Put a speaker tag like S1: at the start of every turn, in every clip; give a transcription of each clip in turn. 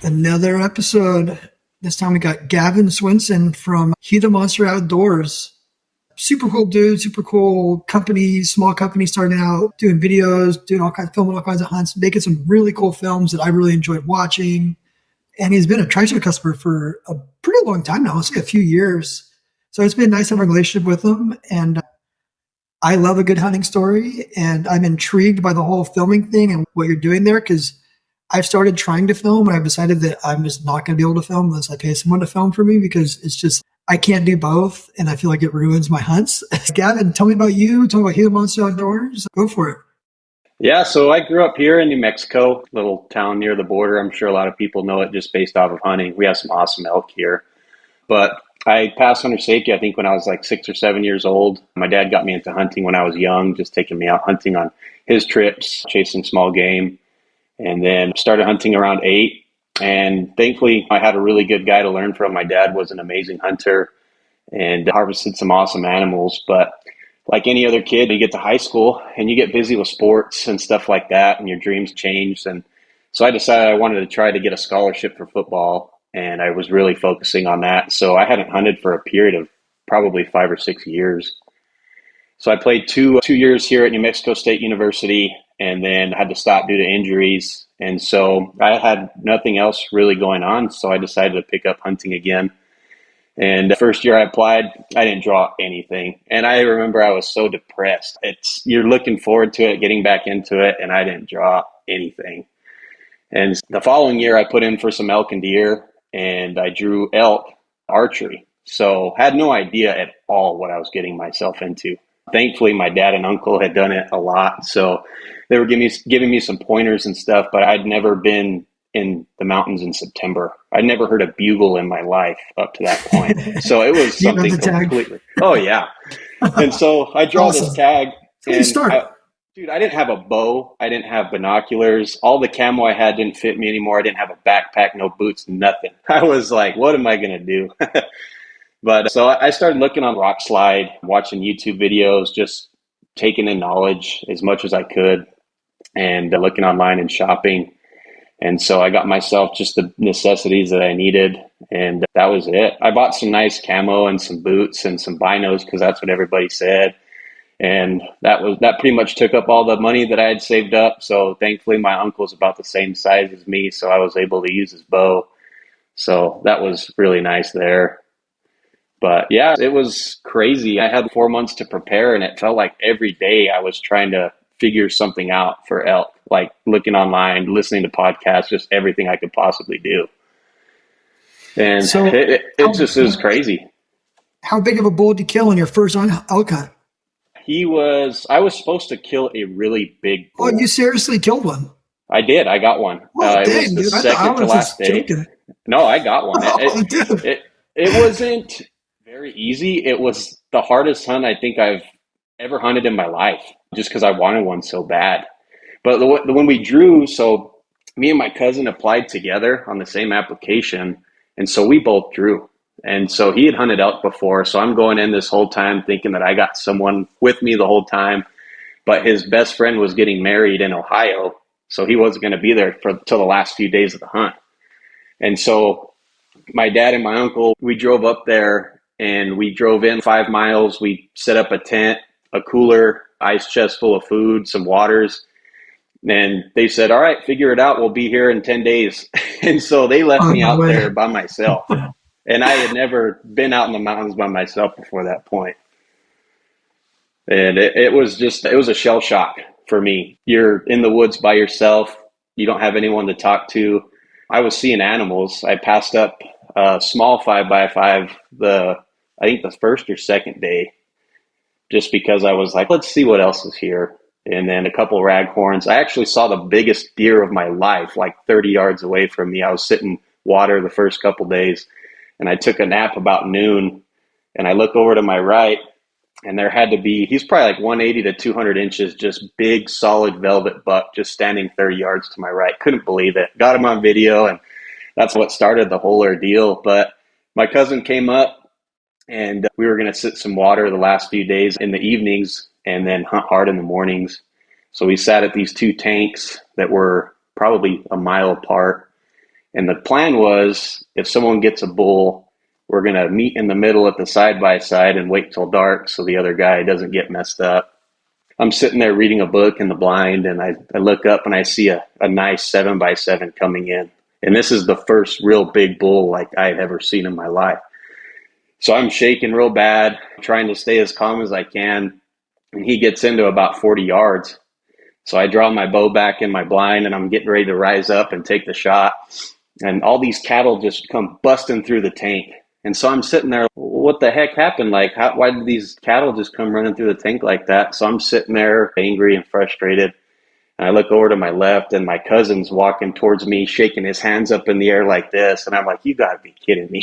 S1: Another episode. This time we got Gavin Swinson from Gila Monster Outdoors. Super cool dude, super cool company, small company starting out, doing videos, doing all kinds, filming all kinds of hunts, making some really cool films that I really enjoyed watching. And he's been a TriStar customer for a pretty long time now, let's say a few years. So it's been nice having a relationship with him. And I love a good hunting story. And I'm intrigued by the whole filming thing and what you're doing there because I've started trying to film and I've decided that I'm just not going to be able to film unless I pay someone to film for me because it's just, I can't do both. And I feel like it ruins my hunts. Gavin, tell me about you. Tell me about Gila Monster Outdoors. Go for it.
S2: Yeah, so I grew up here in New Mexico, little town near the border. I'm sure a lot of people know it just based off of hunting. We have some awesome elk here. But I passed hunter safety, I think, when I was like 6 or 7 years old. My dad got me into hunting when I was young, just taking me out hunting on his trips, chasing small game. And then started hunting around 8. And thankfully, I had a really good guy to learn from. My dad was an amazing hunter and harvested some awesome animals. But like any other kid, you get to high school and you get busy with sports and stuff like that, and your dreams change. And so I decided I wanted to try to get a scholarship for football, and I was really focusing on that. So I hadn't hunted for a period of probably 5 or 6 years. So I played two years here at New Mexico State University and then had to stop due to injuries. And so I had nothing else really going on. So I decided to pick up hunting again. And the first year I applied, I didn't draw anything. And I remember I was so depressed. You're looking forward to it, getting back into it, and I didn't draw anything. And the following year I put in for some elk and deer, and I drew elk archery. So had no idea at all what I was getting myself into. Thankfully, my dad and uncle had done it a lot, so they were giving me some pointers and stuff, but I'd never been in the mountains in September. I'd never heard a bugle in my life up to that point. So it was
S1: You know
S2: something
S1: the tag.
S2: completely. Oh, yeah. And so I draw
S1: Awesome.
S2: this tag,
S1: How do you
S2: and
S1: start?
S2: I didn't have a bow. I didn't have binoculars. All the camo I had didn't fit me anymore. I didn't have a backpack, no boots, nothing. I was like, what am I going to do? But so I started looking on Rock Slide, watching YouTube videos, just taking in knowledge as much as I could and looking online and shopping. And so I got myself just the necessities that I needed. And that was it. I bought some nice camo and some boots and some binos because that's what everybody said. And that pretty much took up all the money that I had saved up. So thankfully my uncle's about the same size as me. So I was able to use his bow. So that was really nice there. But yeah, it was crazy. I had 4 months to prepare, and it felt like every day I was trying to figure something out for elk, like looking online, listening to podcasts, just everything I could possibly do. And
S1: So
S2: it just is crazy.
S1: how big of a bull did you kill in your first elk hunt?
S2: I was supposed to kill a really big
S1: Oh,
S2: bull.
S1: you seriously killed one?
S2: I did. I got one.
S1: Oh,
S2: It was
S1: dang,
S2: the
S1: dude. I thought I
S2: second to
S1: was
S2: last
S1: just
S2: day.
S1: joking.
S2: No, I got one.
S1: Oh, dude.
S2: It wasn't very easy. It was the hardest hunt I think I've ever hunted in my life, just because I wanted one so bad. But when we drew, so me and my cousin applied together on the same application, and so we both drew. And so he had hunted elk before, so I'm going in this whole time thinking that I got someone with me the whole time. But his best friend was getting married in Ohio, so he wasn't going to be there till the last few days of the hunt. And so my dad and my uncle, we drove up there and we drove in 5 miles. We set up a tent, a cooler, ice chest full of food, some waters. And they said, all right, figure it out. We'll be here in 10 days. And so they left
S1: Oh,
S2: me
S1: no
S2: out
S1: way.
S2: there by myself. And I had never been out in the mountains by myself before that point. And it was a shell shock for me. You're in the woods by yourself. You don't have anyone to talk to. I was seeing animals. I passed up a small 5x5 I think the first or second day, just because I was like, let's see what else is here. And then a couple raghorns. I actually saw the biggest deer of my life, like 30 yards away from me. I was sitting water the first couple days, and I took a nap about noon, and I look over to my right, and there had to be, he's probably like 180 to 200 inches, just big, solid velvet buck, just standing 30 yards to my right. Couldn't believe it. Got him on video, and that's what started the whole ordeal. But my cousin came up, and we were going to sit some water the last few days in the evenings and then hunt hard in the mornings. So we sat at these two tanks that were probably a mile apart, And the plan was, if someone gets a bull, we're going to meet in the middle at the side-by-side and wait till dark so the other guy doesn't get messed up. I'm sitting there reading a book in the blind, and I look up and I see a nice 7x7 coming in. And this is the first real big bull like I had ever seen in my life. So I'm shaking real bad, trying to stay as calm as I can. And he gets into about 40 yards. So I draw my bow back in my blind, and I'm getting ready to rise up and take the shot. And all these cattle just come busting through the tank. And so I'm sitting there, what the heck happened? Like, why did these cattle just come running through the tank like that? So I'm sitting there angry and frustrated. And I look over to my left, and my cousin's walking towards me, shaking his hands up in the air like this. And I'm like, you got to be kidding me.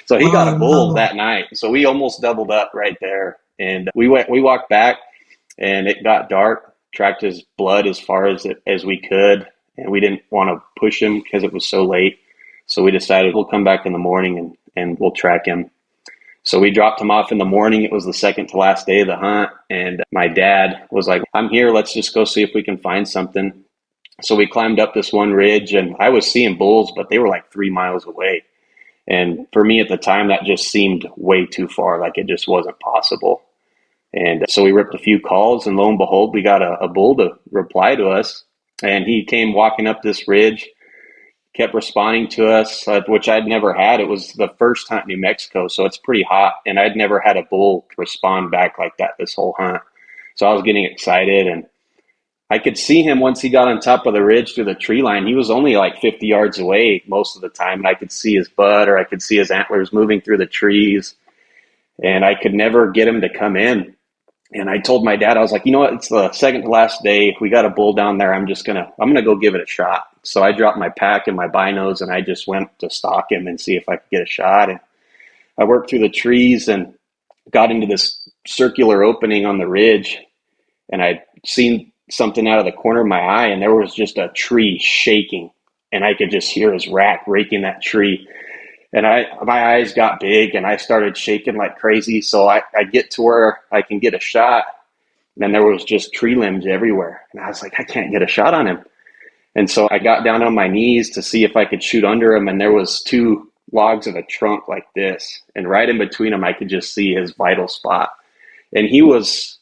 S2: So he got a bull that night. So we almost doubled up right there. And we walked back, and it got dark, tracked his blood as far as we could. And we didn't want to push him because it was so late. So we decided we'll come back in the morning and we'll track him. So we dropped him off in the morning. It was the second to last day of the hunt. And my dad was like, I'm here. Let's just go see if we can find something. So we climbed up this one ridge, and I was seeing bulls, but they were like 3 miles away. And for me at the time, that just seemed way too far. Like it just wasn't possible. And so we ripped a few calls, and lo and behold, we got a bull to reply to us. And he came walking up this ridge, kept responding to us, which I'd never had. It was the first hunt in New Mexico, so it's pretty hot. And I'd never had a bull respond back like that this whole hunt. So I was getting excited, and I could see him once he got on top of the ridge through the tree line. He was only like 50 yards away most of the time, and I could see his butt, or I could see his antlers moving through the trees. And I could never get him to come in. And I told my dad, I was like, you know what? It's the second to last day. We got a bull down there. I'm going to go give it a shot. So I dropped my pack and my binos, and I just went to stalk him and see if I could get a shot. And I worked through the trees and got into this circular opening on the ridge. And I'd seen something out of the corner of my eye, and there was just a tree shaking. And I could just hear his rack raking that tree. And my eyes got big, and I started shaking like crazy. So I get to where I can get a shot, and there was just tree limbs everywhere. And I was like, I can't get a shot on him. And so I got down on my knees to see if I could shoot under him, and there was 2 logs of a trunk like this. And right in between them, I could just see his vital spot. And he was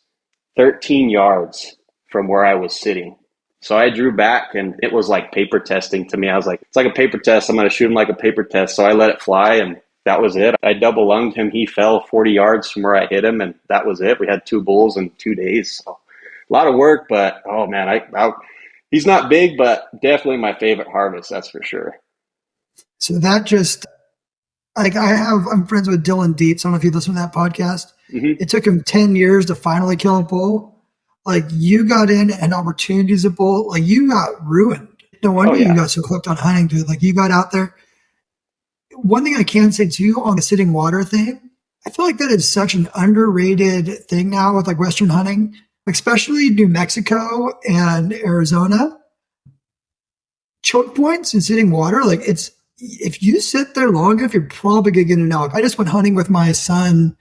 S2: 13 yards from where I was sitting. So I drew back, and it was like paper testing to me. I was like, it's like a paper test. I'm going to shoot him like a paper test. So I let it fly, and that was it. I double lunged him. He fell 40 yards from where I hit him, and that was it. We had 2 bulls in 2 days. So a lot of work, but oh man, he's not big, but definitely my favorite harvest. That's for sure.
S1: So that just, like I'm friends with Dylan Dietz. I don't know if you listen to that podcast. Mm-hmm. It took him 10 years to finally kill a bull. Like you got in an opportunity as a bull, like you got ruined. No wonder you got so hooked on hunting, dude. Like you got out there. One thing I can say too on the sitting water thing, I feel like that is such an underrated thing now with like Western hunting, especially New Mexico and Arizona. Choke points in sitting water, like it's, if you sit there long enough, you're probably going to get an elk. I just went hunting with my son,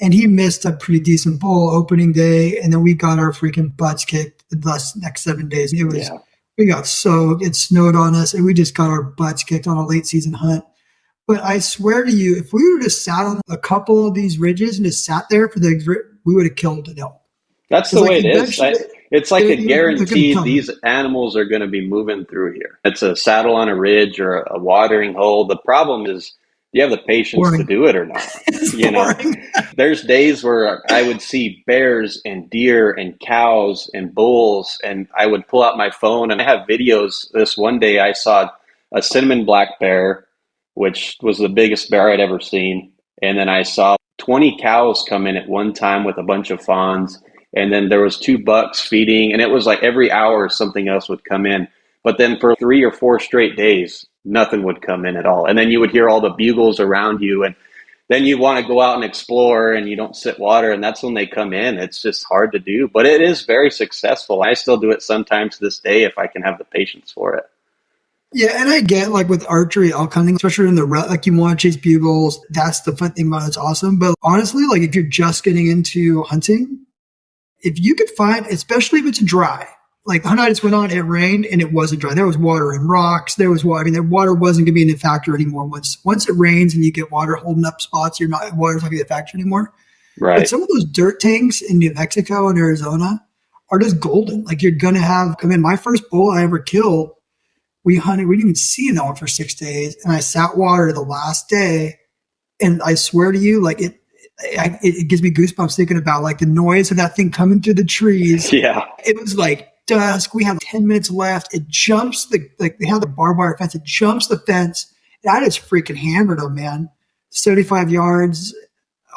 S1: and he missed a pretty decent bull opening day, and then we got our freaking butts kicked the next 7 days. It was we got soaked, it snowed on us, and we just got our butts kicked on a late season hunt. But I swear to you, if we would have just sat on a couple of these ridges and just sat there we would have killed an elk.
S2: That's the way it is. It's like a guarantee these animals are going to be moving through here. It's a saddle on a ridge or a watering hole. The problem is, do you have the patience to do it or not? You know, there's days where I would see bears and deer and cows and bulls, and I would pull out my phone, and I have videos. This one day I saw a cinnamon black bear, which was the biggest bear I'd ever seen. And then I saw 20 cows come in at one time with a bunch of fawns. And then there was 2 bucks feeding, and it was like every hour something else would come in. But then for 3 or 4 straight days, nothing would come in at all. And then you would hear all the bugles around you, and then you want to go out and explore, and you don't sit water, and that's when they come in. It's just hard to do, but it is very successful. I still do it sometimes to this day if I can have the patience for it.
S1: Yeah, and I get like with archery, elk hunting, especially in the rut, like you want to chase bugles. That's the fun thing about it. It's awesome. But honestly, like if you're just getting into hunting, if you could find, especially if it's dry, like the hunt I just went on, it rained and it wasn't dry. There was water and rocks. There was water. I mean, the water wasn't going to be a factor anymore. Once it rains and you get water holding up spots, water's not going to be a factor anymore. But
S2: Right.
S1: some of those dirt tanks in New Mexico and Arizona are just golden. Like you're going to have, I mean, my first bull I ever killed, we hunted, we didn't even see an elk for 6 days. And I sat water the last day. And I swear to you, like it gives me goosebumps thinking about like the noise of that thing coming through the trees.
S2: Yeah.
S1: It was like dusk. We have 10 minutes left. It jumps they have the barbed wire fence. It jumps the fence. And I just freaking hammered him, man. 75 yards.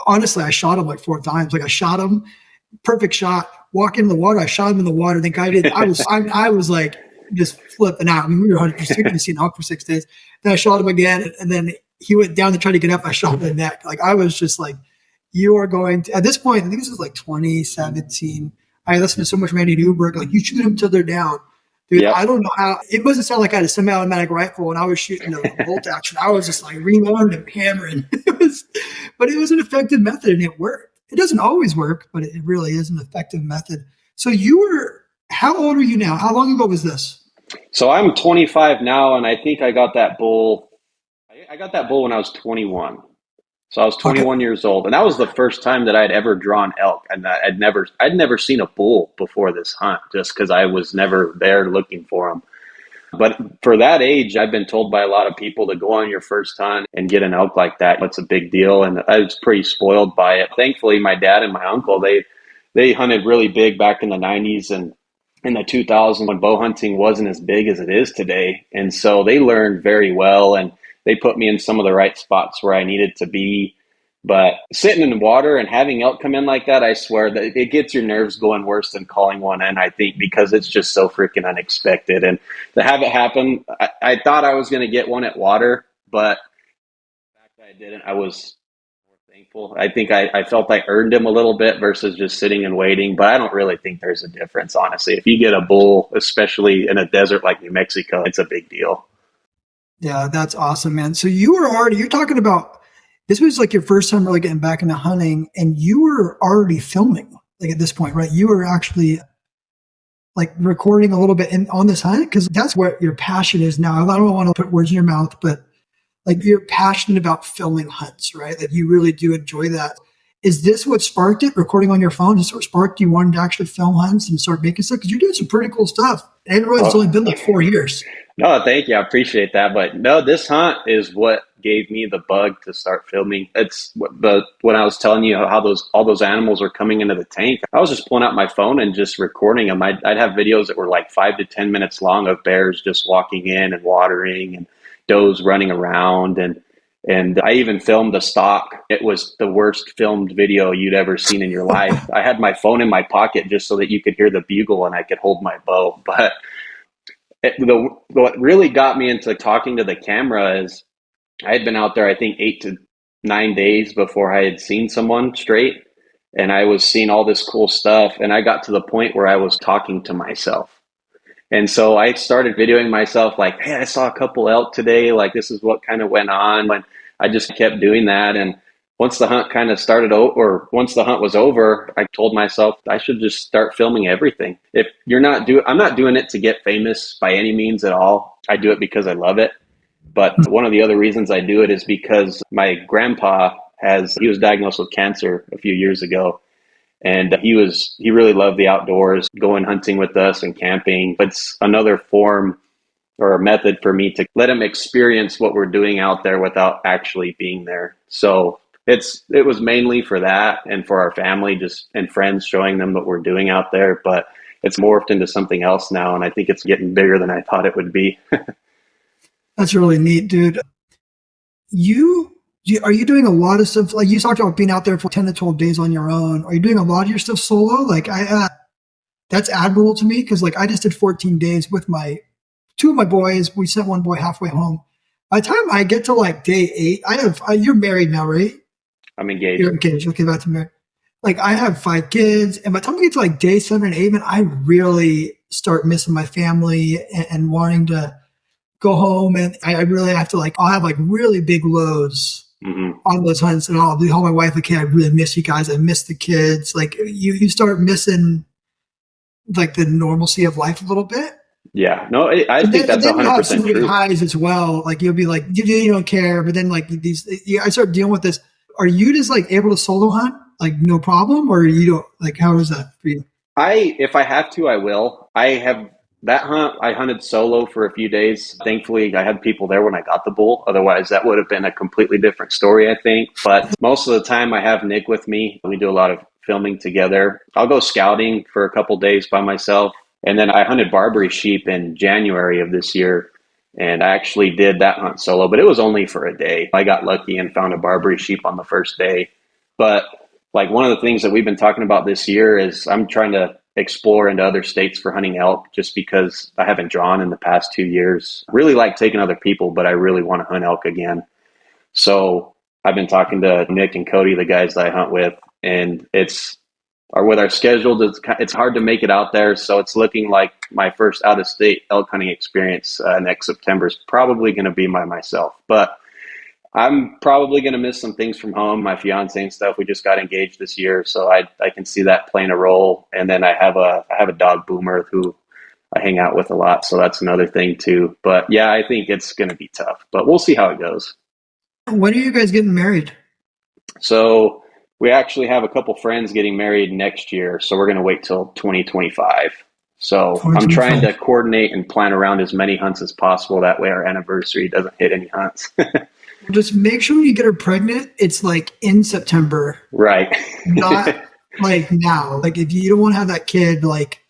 S1: Honestly, I shot him like 4 times. Like I shot him, perfect shot. Walk into the water. I shot him in the water. The guy did. I was like just flipping out. I mean, we were hunting for seen elk for 6 days. Then I shot him again, and then he went down to try to get up. I shot him in the neck. Like I was just like, you are going to, at this point, I think this is like 2017. I listened to so much Randy Newberg. Like you shoot them till they're down. Dude,
S2: Yep.
S1: I don't know how, it mustn't sound like I had a semi-automatic rifle and I was shooting a bolt action. I was just like reloading and hammering. But it was an effective method and it worked. It doesn't always work, but it really is an effective method. So how old are you now? How long ago was this?
S2: So I'm 25 now, and I think I got that bull. I got that bull when I was 21. So I was
S1: Okay.
S2: 21 years old, and that was the first time that I'd ever drawn elk, and I'd never seen a bull before this hunt, just because I was never there looking for them. But for that age, I've been told by a lot of people to go on your first hunt and get an elk like that. It's a big deal, and I was pretty spoiled by it. Thankfully, my dad and my uncle they hunted really big back in the 90s and in the 2000s when bow hunting wasn't as big as it is today, and so they learned very well, and they put me in some of the right spots where I needed to be. But sitting in the water and having elk come in like that, I swear that it gets your nerves going worse than calling one in, I think, because it's just so freaking unexpected. And to have it happen, I thought I was going to get one at water, but the fact that I didn't, I was more thankful. I think I felt I earned him a little bit versus just sitting and waiting, but I don't really think there's a difference, honestly. If you get a bull, especially in a desert like New Mexico, it's a big deal.
S1: Yeah, that's awesome, man. So you're talking about, this was like your first time really getting back into hunting and you were already filming like at this point, right? You were actually like recording a little bit on this hunt because that's what your passion is now. I don't want to put words in your mouth, but like you're passionate about filming hunts, right? Like you really do enjoy that. Is this what sparked it? Recording on your phone? Is this what sparked you wanting to actually film hunts and start making stuff? Because you're doing some pretty cool stuff. And it's only been like 4 years.
S2: No, thank you. I appreciate that. But no, this hunt is what gave me the bug to start filming. It's when I was telling you how all those animals are coming into the tank. I was just pulling out my phone and just recording them. I'd have videos that were like 5 to 10 minutes long of bears just walking in and watering and does running around and I even filmed a stock. It was the worst filmed video you'd ever seen in your life. I had my phone in my pocket just so that you could hear the bugle and I could hold my bow. But what really got me into talking to the camera is I had been out there, I think, 8 to 9 days before I had seen someone straight. And I was seeing all this cool stuff. And I got to the point where I was talking to myself. And so I started videoing myself like, hey, I saw a couple elk today. Like, this is what kind of went on. And I just kept doing that. And once the hunt kind of started, or once the hunt was over, I told myself I should just start filming everything. If you're not doing, I'm not doing it to get famous by any means at all. I do it because I love it. But one of the other reasons I do it is because my grandpa he was diagnosed with cancer a few years ago. And he really loved the outdoors, going hunting with us and camping. It's another form or a method for me to let him experience what we're doing out there without actually being there. So it was mainly for that and for our family, just and friends, showing them what we're doing out there. But it's morphed into something else now, and I think it's getting bigger than I thought it would be.
S1: That's really neat, dude. Are you doing a lot of stuff? Like you talked about being out there for 10 to 12 days on your own. Are you doing a lot of your stuff solo? Like that's admirable to me. Cause like I just did 14 days with two of my boys. We sent one boy halfway home. By the time I get to like day 8, you're married now, right?
S2: I'm engaged.
S1: You're engaged. Okay. That's married. Like I have 5 kids. And by the time I get to like day 7 and 8, man, I really start missing my family and wanting to go home. And I really have to I'll have like really big loads on those hunts, and I'll tell my wife, like, hey, I really miss you guys. I miss the kids. Like you start missing like the normalcy of life a little bit.
S2: Yeah, no, I think
S1: And
S2: that's
S1: then you have so
S2: 100%
S1: many
S2: true.
S1: highs as well. Like you'll be like, you don't care, but then like I start dealing with this. Are you just like able to solo hunt, like no problem, or you don't like? How is that for you?
S2: If I have to, I will. I have that hunt. I hunted solo for a few days. Thankfully, I had people there when I got the bull. Otherwise, that would have been a completely different story, I think. But most of the time, I have Nick with me. We do a lot of filming together. I'll go scouting for a couple days by myself. And then I hunted Barbary sheep in January of this year. And I actually did that hunt solo, but it was only for a day. I got lucky and found a Barbary sheep on the first day. But like one of the things that we've been talking about this year is I'm trying to explore into other states for hunting elk just because I haven't drawn in the past 2 years. Really like taking other people, but I really want to hunt elk again. So I've been talking to Nick and Cody, the guys that I hunt with, and or with our schedule, it's hard to make it out there. So it's looking like my first out of state elk hunting experience next September is probably going to be by myself. But I'm probably going to miss some things from home, my fiance and stuff. We just got engaged this year, so I can see that playing a role. And then I have a dog Boomer who I hang out with a lot, so that's another thing too. But yeah, I think it's going to be tough, but we'll see how it goes.
S1: When are you guys getting married?
S2: So we actually have a couple friends getting married next year, so we're going to wait till 2025. So I'm trying
S1: 2025.
S2: to coordinate and plan around as many hunts as possible. That way our anniversary doesn't hit any hunts.
S1: Just make sure when you get her pregnant, it's like in September,
S2: Right.
S1: not like now. Like if you don't want to have that kid like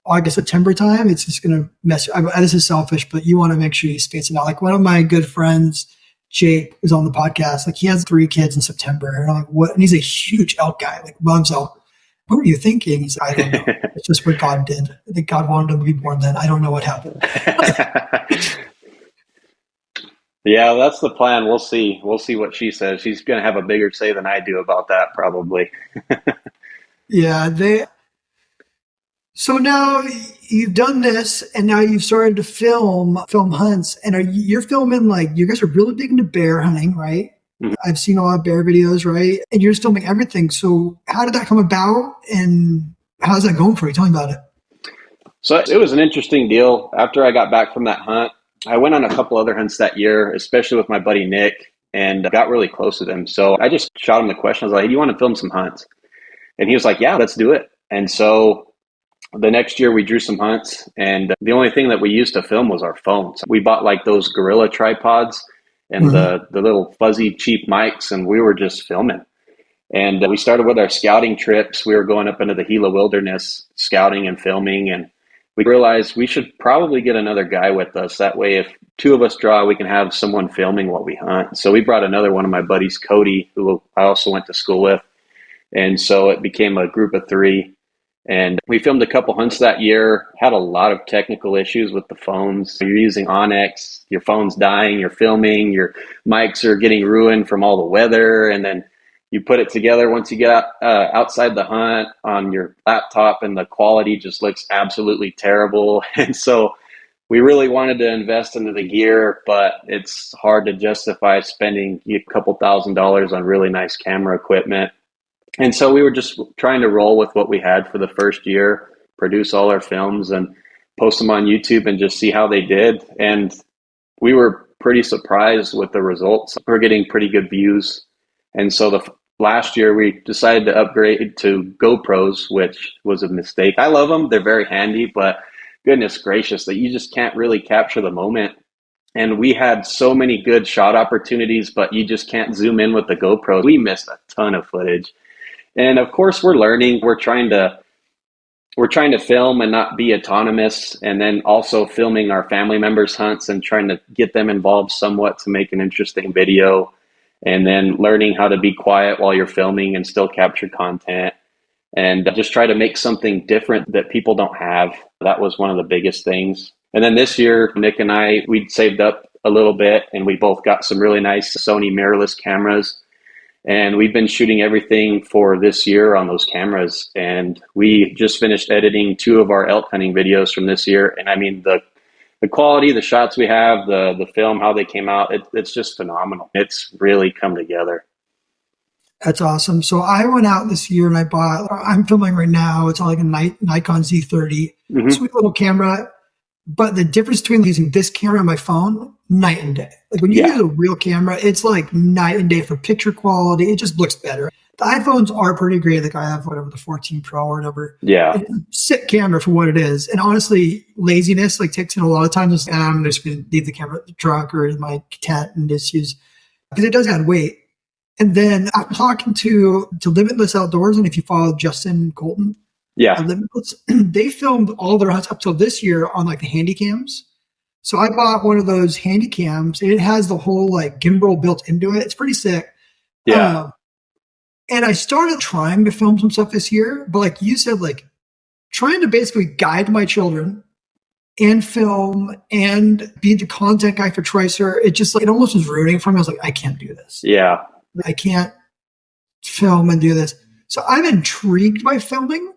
S1: August, September time, it's just gonna mess. This is selfish, but you want to make sure you space it out. Like one of my good friends, Jake, was on the podcast. Like he has 3 kids in September, and I'm like, what? And he's a huge elk guy, like loves elk. What were you thinking? He's like, I don't know. It's just what God did. I think God wanted him to be born then. I don't know what happened.
S2: Yeah, that's the plan. We'll see. We'll see what she says. She's going to have a bigger say than I do about that, probably.
S1: Yeah, they. So now you've done this, and now you've started to film hunts, and you're filming like you guys are really big into bear hunting, right?
S2: Mhm.
S1: I've seen a lot of bear videos, right? And you're just filming everything. So how did that come about, and how's that going for you? Tell me about it.
S2: So it was an interesting deal. After I got back from that hunt, I went on a couple other hunts that year, especially with my buddy Nick, and got really close with him. So I just shot him the question. I was like, hey, do you want to film some hunts? And he was like, yeah, let's do it. And so the next year we drew some hunts, and the only thing that we used to film was our phones. We bought like those gorilla tripods and
S1: Mhm.
S2: the little fuzzy cheap mics, and we were just filming. And we started with our scouting trips. We were going up into the Gila wilderness scouting and filming, and we realized we should probably get another guy with us. That way, if two of us draw, we can have someone filming while we hunt. So we brought another one of my buddies, Cody, who I also went to school with. And so it became a group of three. And we filmed a couple hunts that year, had a lot of technical issues with the phones. You're using Onyx, your phone's dying, you're filming, your mics are getting ruined from all the weather. And then you put it together once you get outside the hunt on your laptop, and the quality just looks absolutely terrible. And so we really wanted to invest into the gear, but it's hard to justify spending a couple $1,000s on really nice camera equipment. And so we were just trying to roll with what we had for the first year, produce all our films and post them on YouTube and just see how they did. And we were pretty surprised with the results. We're getting pretty good views. And so last year we decided to upgrade to GoPros, which was a mistake. I love them. They're very handy, but goodness gracious, that you just can't really capture the moment. And we had so many good shot opportunities, but you just can't zoom in with the GoPro. We missed a ton of footage. And of course, we're learning. We're trying to film and not be autonomous, and then also filming our family members' hunts and trying to get them involved somewhat to make an interesting video, and then learning how to be quiet while you're filming and still capture content, and just try to make something different that people don't have. That was one of the biggest things. And then this year, Nick and I, we'd saved up a little bit, and we both got some really nice Sony mirrorless cameras, and we've been shooting everything for this year on those cameras. And we just finished editing 2 of our elk hunting videos from this year. And I mean, the quality, the shots we have, the film, how they came out, it's just phenomenal. It's really come together.
S1: That's awesome. So I went out this year and I'm filming right now. It's on like a Nikon Z30,
S2: Hmm.
S1: sweet little camera. But the difference between using this camera and my phone, night and day. Like when you use
S2: Yeah.
S1: a real camera, it's like night and day for picture quality. It just looks better. The iPhones are pretty great. Like I have whatever the 14 Pro or whatever.
S2: Yeah.
S1: It's a sick camera for what it is. And honestly, laziness like takes in a lot of times. And I'm just going to leave the camera at the truck or in my tent and just use because it does add weight. And then I'm talking to Limitless Outdoors, and if you follow Justin Colton,
S2: Yeah.
S1: Limitless, they filmed all their hunts up till this year on like the handy cams. So I bought one of those handy cams, and it has the whole like gimbal built into it. It's pretty sick.
S2: Yeah.
S1: Um, and I started trying to film some stuff this year, but like you said, like trying to basically guide my children and film and be the content guy for Tricer, it just like it almost was ruining for me. I was like, I can't do this.
S2: Yeah.
S1: I can't film and do this. So I'm intrigued by filming.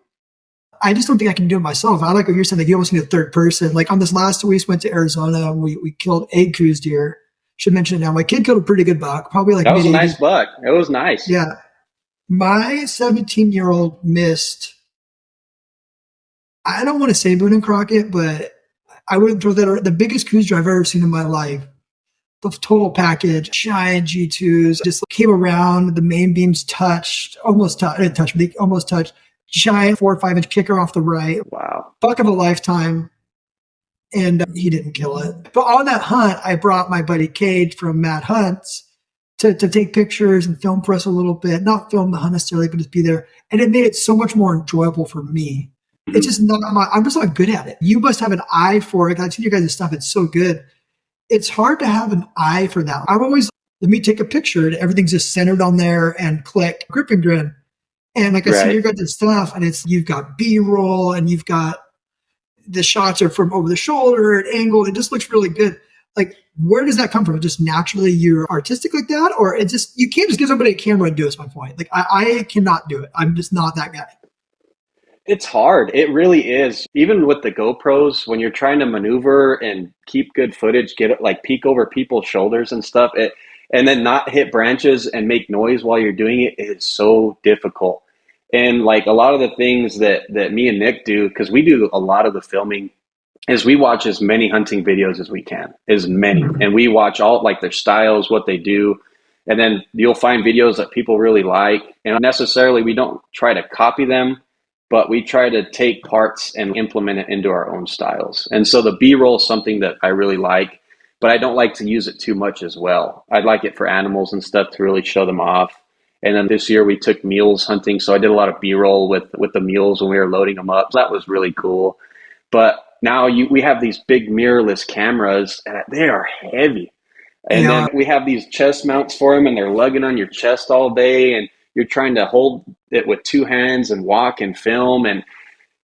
S1: I just don't think I can do it myself. I like what you're saying, like you almost need a third person. Like on this last week, we went to Arizona. We killed egg coos deer. Should mention it now. My kid killed a pretty good buck, probably like
S2: That was
S1: mid
S2: a
S1: 80s.
S2: nice buck. It was nice.
S1: Yeah. My 17-year-old missed, I don't want to say Boone and Crockett, but I wouldn't throw that, the biggest coos deer I've ever seen in my life. The total package, giant G2s, just came around. The main beams touched, almost touched, didn't touch, but they almost touched. Giant 4 or 5 inch kicker off the right.
S2: Wow.
S1: Buck of a lifetime. And he didn't kill it. But on that hunt, I brought my buddy Cade from Matt Hunts to take pictures and film for us a little bit. Not film the hunt necessarily, but just be there. And it made it so much more enjoyable for me.
S2: Mm-hmm.
S1: It's just not I'm just not good at it. You must have an eye for it. I've seen your guys' stuff. It's so good. It's hard to have an eye for that. I'm always, let me take a picture and everything's just centered on there and click, grip and grin. And like I see you got this stuff and you've got B-roll and you've got the shots are from over the shoulder and angled. It just looks really good. Like, where does that come from? Just naturally you're artistic like that? Or it just, you can't just give somebody a camera and do it, is my point. Like, I cannot do it. I'm just not that guy.
S2: It's hard. It really is. Even with the GoPros, when you're trying to maneuver and keep good footage, get it like peek over people's shoulders and stuff, and then not hit branches and make noise while you're doing it is so difficult. And like a lot of the things that me and Nick do, because we do a lot of the filming, is we watch as many hunting videos as we can, as many, and we watch all like their styles, what they do, and then you'll find videos that people really like, and necessarily we don't try to copy them, but we try to take parts and implement it into our own styles. And so the B-roll is something that I really like, but I don't like to use it too much as well. I'd like it for animals and stuff to really show them off. And then this year we took mules hunting, so I did a lot of B-roll with the mules when we were loading them up. That was really cool. But now we have these big mirrorless cameras, and they are heavy. And
S1: Yeah.
S2: then we have these chest mounts for them, and they're lugging on your chest all day, and you're trying to hold it with two hands and walk and film, and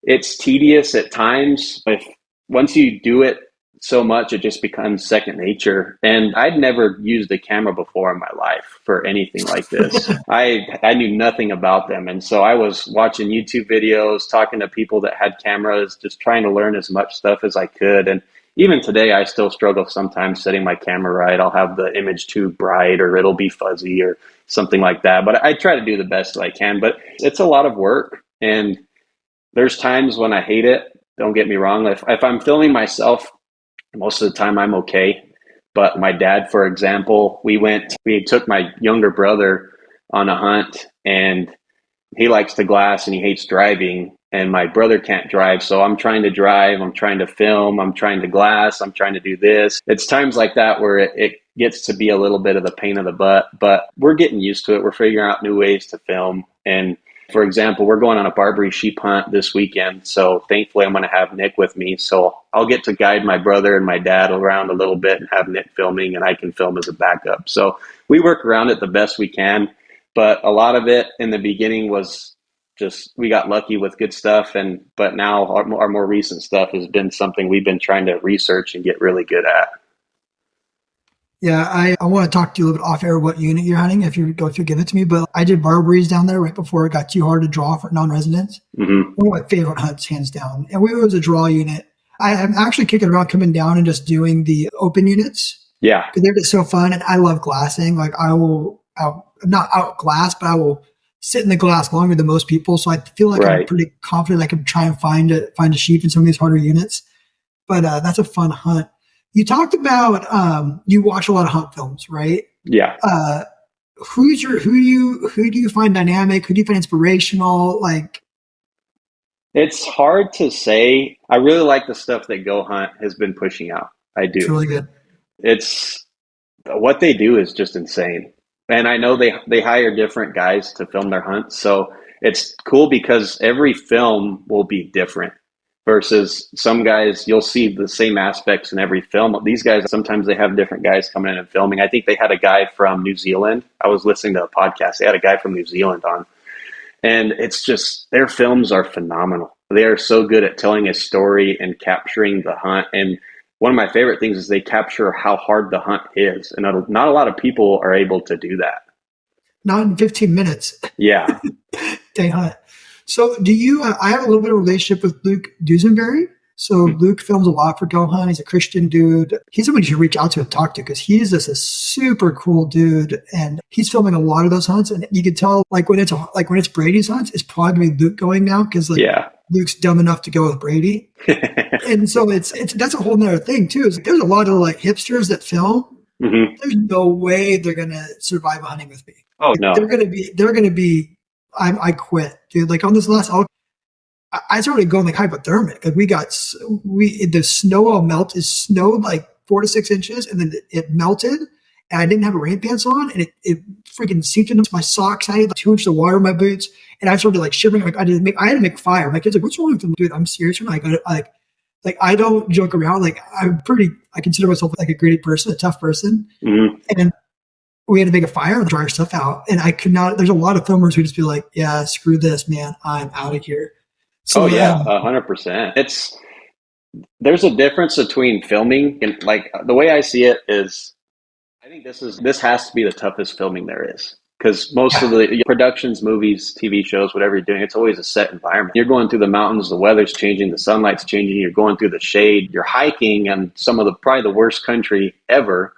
S2: it's tedious at times. But once you do it so much, it just becomes second nature. And I'd never used a camera before in my life for anything like this. I knew nothing about them. And so I was watching YouTube videos, talking to people that had cameras, just trying to learn as much stuff as I could. And even today, I still struggle sometimes setting my camera right. I'll have the image too bright or it'll be fuzzy or something like that. But I try to do the best that I can. But it's a lot of work. And there's times when I hate it. Don't get me wrong. If I'm filming myself, most of the time I'm okay. But my dad, for example, we took my younger brother on a hunt, and he likes to glass and he hates driving. And my brother can't drive. So I'm trying to drive, I'm trying to film, I'm trying to glass, I'm trying to do this. It's times like that where it gets to be a little bit of the pain in the butt, but we're getting used to it. We're figuring out new ways to film. And for example, we're going on a Barbary sheep hunt this weekend. So thankfully, I'm going to have Nick with me. So I'll get to guide my brother and my dad around a little bit and have Nick filming, and I can film as a backup. So we work around it the best we can. But a lot of it in the beginning was just we got lucky with good stuff. But now our more recent stuff has been something we've been trying to research and get really good at.
S1: Yeah, I want to talk to you a little bit off air what unit you're hunting if you give it to me. But I did Barbaries down there right before it got too hard to draw for non-residents.
S2: Mm-hmm.
S1: One of my favorite hunts, hands down. And it was a draw unit. I'm actually kicking around coming down and just doing the open units.
S2: Yeah.
S1: Because they're just so fun. And I love glassing. Like I'll not outglass, but I will sit in the glass longer than most people. So I feel like I'm
S2: Right.
S1: pretty confident I can try and find a sheep in some of these harder units. But that's a fun hunt. You talked about you watch a lot of hunt films, right?
S2: Yeah.
S1: Uh, who do you find dynamic? Who do you find inspirational? Like,
S2: It's hard to say. I really like the stuff that Go Hunt has been pushing out. I
S1: it's
S2: do.
S1: really good.
S2: It's what they do is just insane. And I know they hire different guys to film their hunts, so it's cool because every film will be different. Versus some guys, you'll see the same aspects in every film. These guys, sometimes they have different guys coming in and filming. I think they had a guy from New Zealand. I was listening to a podcast. They had a guy from New Zealand on, and it's just their films are phenomenal. They are so good at telling a story and capturing the hunt. And one of my favorite things is they capture how hard the hunt is, and not a lot of people are able to do that.
S1: Not in 15 minutes.
S2: Yeah.
S1: Day hunt. So do you? I have a little bit of a relationship with Luke Dusenberry. So Luke films a lot for Go Hunt. He's a Christian dude. He's someone you should reach out to and talk to because he's just a super cool dude, and he's filming a lot of those hunts. And you can tell, like when it's Brady's hunts, it's probably Luke going now because like
S2: Yeah.
S1: Luke's dumb enough to go with Brady. And so it's that's a whole nother thing too. Is there's a lot of like hipsters that film.
S2: Hmm.
S1: There's no way they're gonna survive hunting with me.
S2: Oh no.
S1: They're gonna be. I quit, dude. Like on this last elk, I started going like hypothermic. Like the snow all melted. It snowed like 4 to 6 inches, and then it melted. And I didn't have a rain pants on, and it freaking seeped into my socks. I had like 2 inches of water in my boots, and I started like shivering. Like I had to make fire. My kids are like, "What's wrong with them, dude?" I'm serious. Like I don't joke around. Like I consider myself like a gritty person, a tough person,
S2: Hmm.
S1: and we had to make a fire and dry our stuff out. And I could not. There's a lot of filmers who just be like, "Yeah, screw this, man. I'm out of here."
S2: Oh
S1: So
S2: yeah, 100%. There's a difference between filming and like the way I see it is I think this has to be the toughest filming there is. Because most of
S1: yeah,
S2: the productions, movies, TV shows, whatever you're doing, it's always a set environment. You're going through the mountains, the weather's changing, the sunlight's changing, you're going through the shade, you're hiking and some of the probably the worst country ever,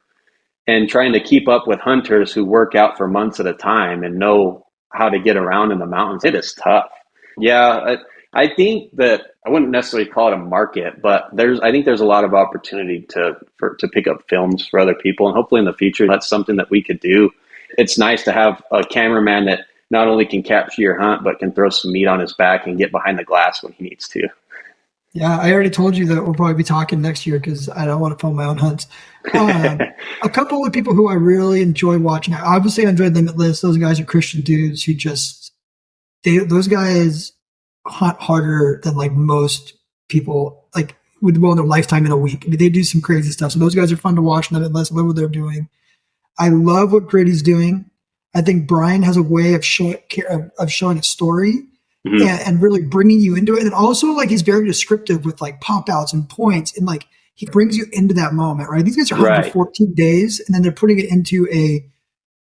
S2: and trying to keep up with hunters who work out for months at a time and know how to get around in the mountains. It is tough. Yeah, I think that I wouldn't necessarily call it a market, but I think there's a lot of opportunity to pick up films for other people, and hopefully in the future that's something that we could do. It's nice to have a cameraman that not only can capture your hunt, but can throw some meat on his back and get behind the glass when he needs to.
S1: yeah. I already told you that we'll probably be talking next year because I don't want to film my own hunts. A couple of people who I really enjoy watching. I obviously enjoy Limitless. Those guys are Christian dudes who just those guys hunt harder than like most people like would go in their lifetime in a week. I mean, they do some crazy stuff. So those guys are fun to watch. Limitless, I love what they're doing. I love what Grady's doing. I think Brian has a way of showing a story
S2: Mhm.
S1: and really bringing you into it. And also, like, he's very descriptive with like pop outs and points, and like he brings you into that moment. Right? These guys are hunting for
S2: Right.
S1: 14 days, and then they're putting it into a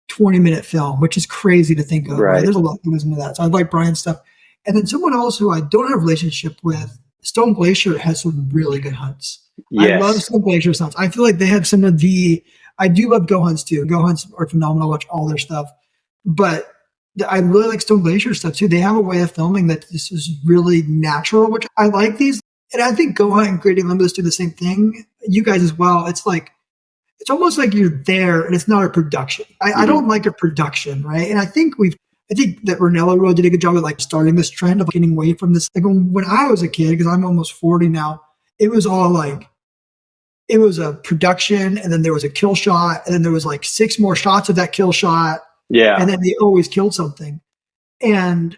S1: 20-minute film, which is crazy to think of. Right?
S2: Right.
S1: There's a lot that goes into that. So I like Brian's stuff. And then someone else who I don't have a relationship with, Stone Glacier, has some really good hunts. I love
S2: Yes.
S1: Stone Glacier hunts. I feel like they have some of the. I do love Go Hunts too. Go Hunts are phenomenal. I watch all their stuff, but I really like Stone Glacier stuff too. They have a way of filming that this is really natural, which I like these. And I think Go Hunt and Creating Limitless do the same thing. You guys as well. It's like it's almost like you're there and it's not a production. I
S2: Hmm.
S1: don't like a production, right? And I think that Ranella really did a good job of like starting this trend of getting away from this. Like when I was a kid, because I'm almost 40 now, it was all like it was a production, and then there was a kill shot, and then there was like 6 more shots of that kill shot, and
S2: Yeah.
S1: then they always killed something. And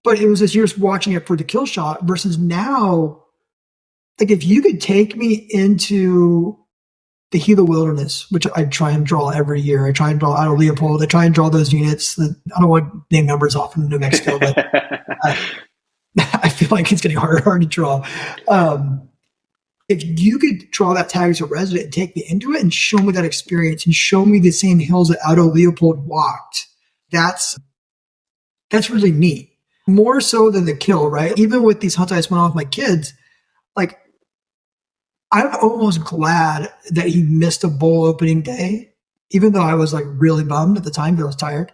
S1: but it was just you're just watching it for the kill shot versus now, like if you could take me into the Gila Wilderness, which I try and draw every year. I try and draw out of Leopold. I try and draw those units. I don't want to name numbers off in New Mexico, but I, I feel like it's getting hard to draw. If you could draw that tag as a resident and take me into it and show me that experience and show me the same hills that Otto Leopold walked, that's really neat. More so than the kill, right? Even with these hunts I just went on with my kids, like I'm almost glad that he missed a bowl opening day. even though I was like really bummed at the time because I was tired.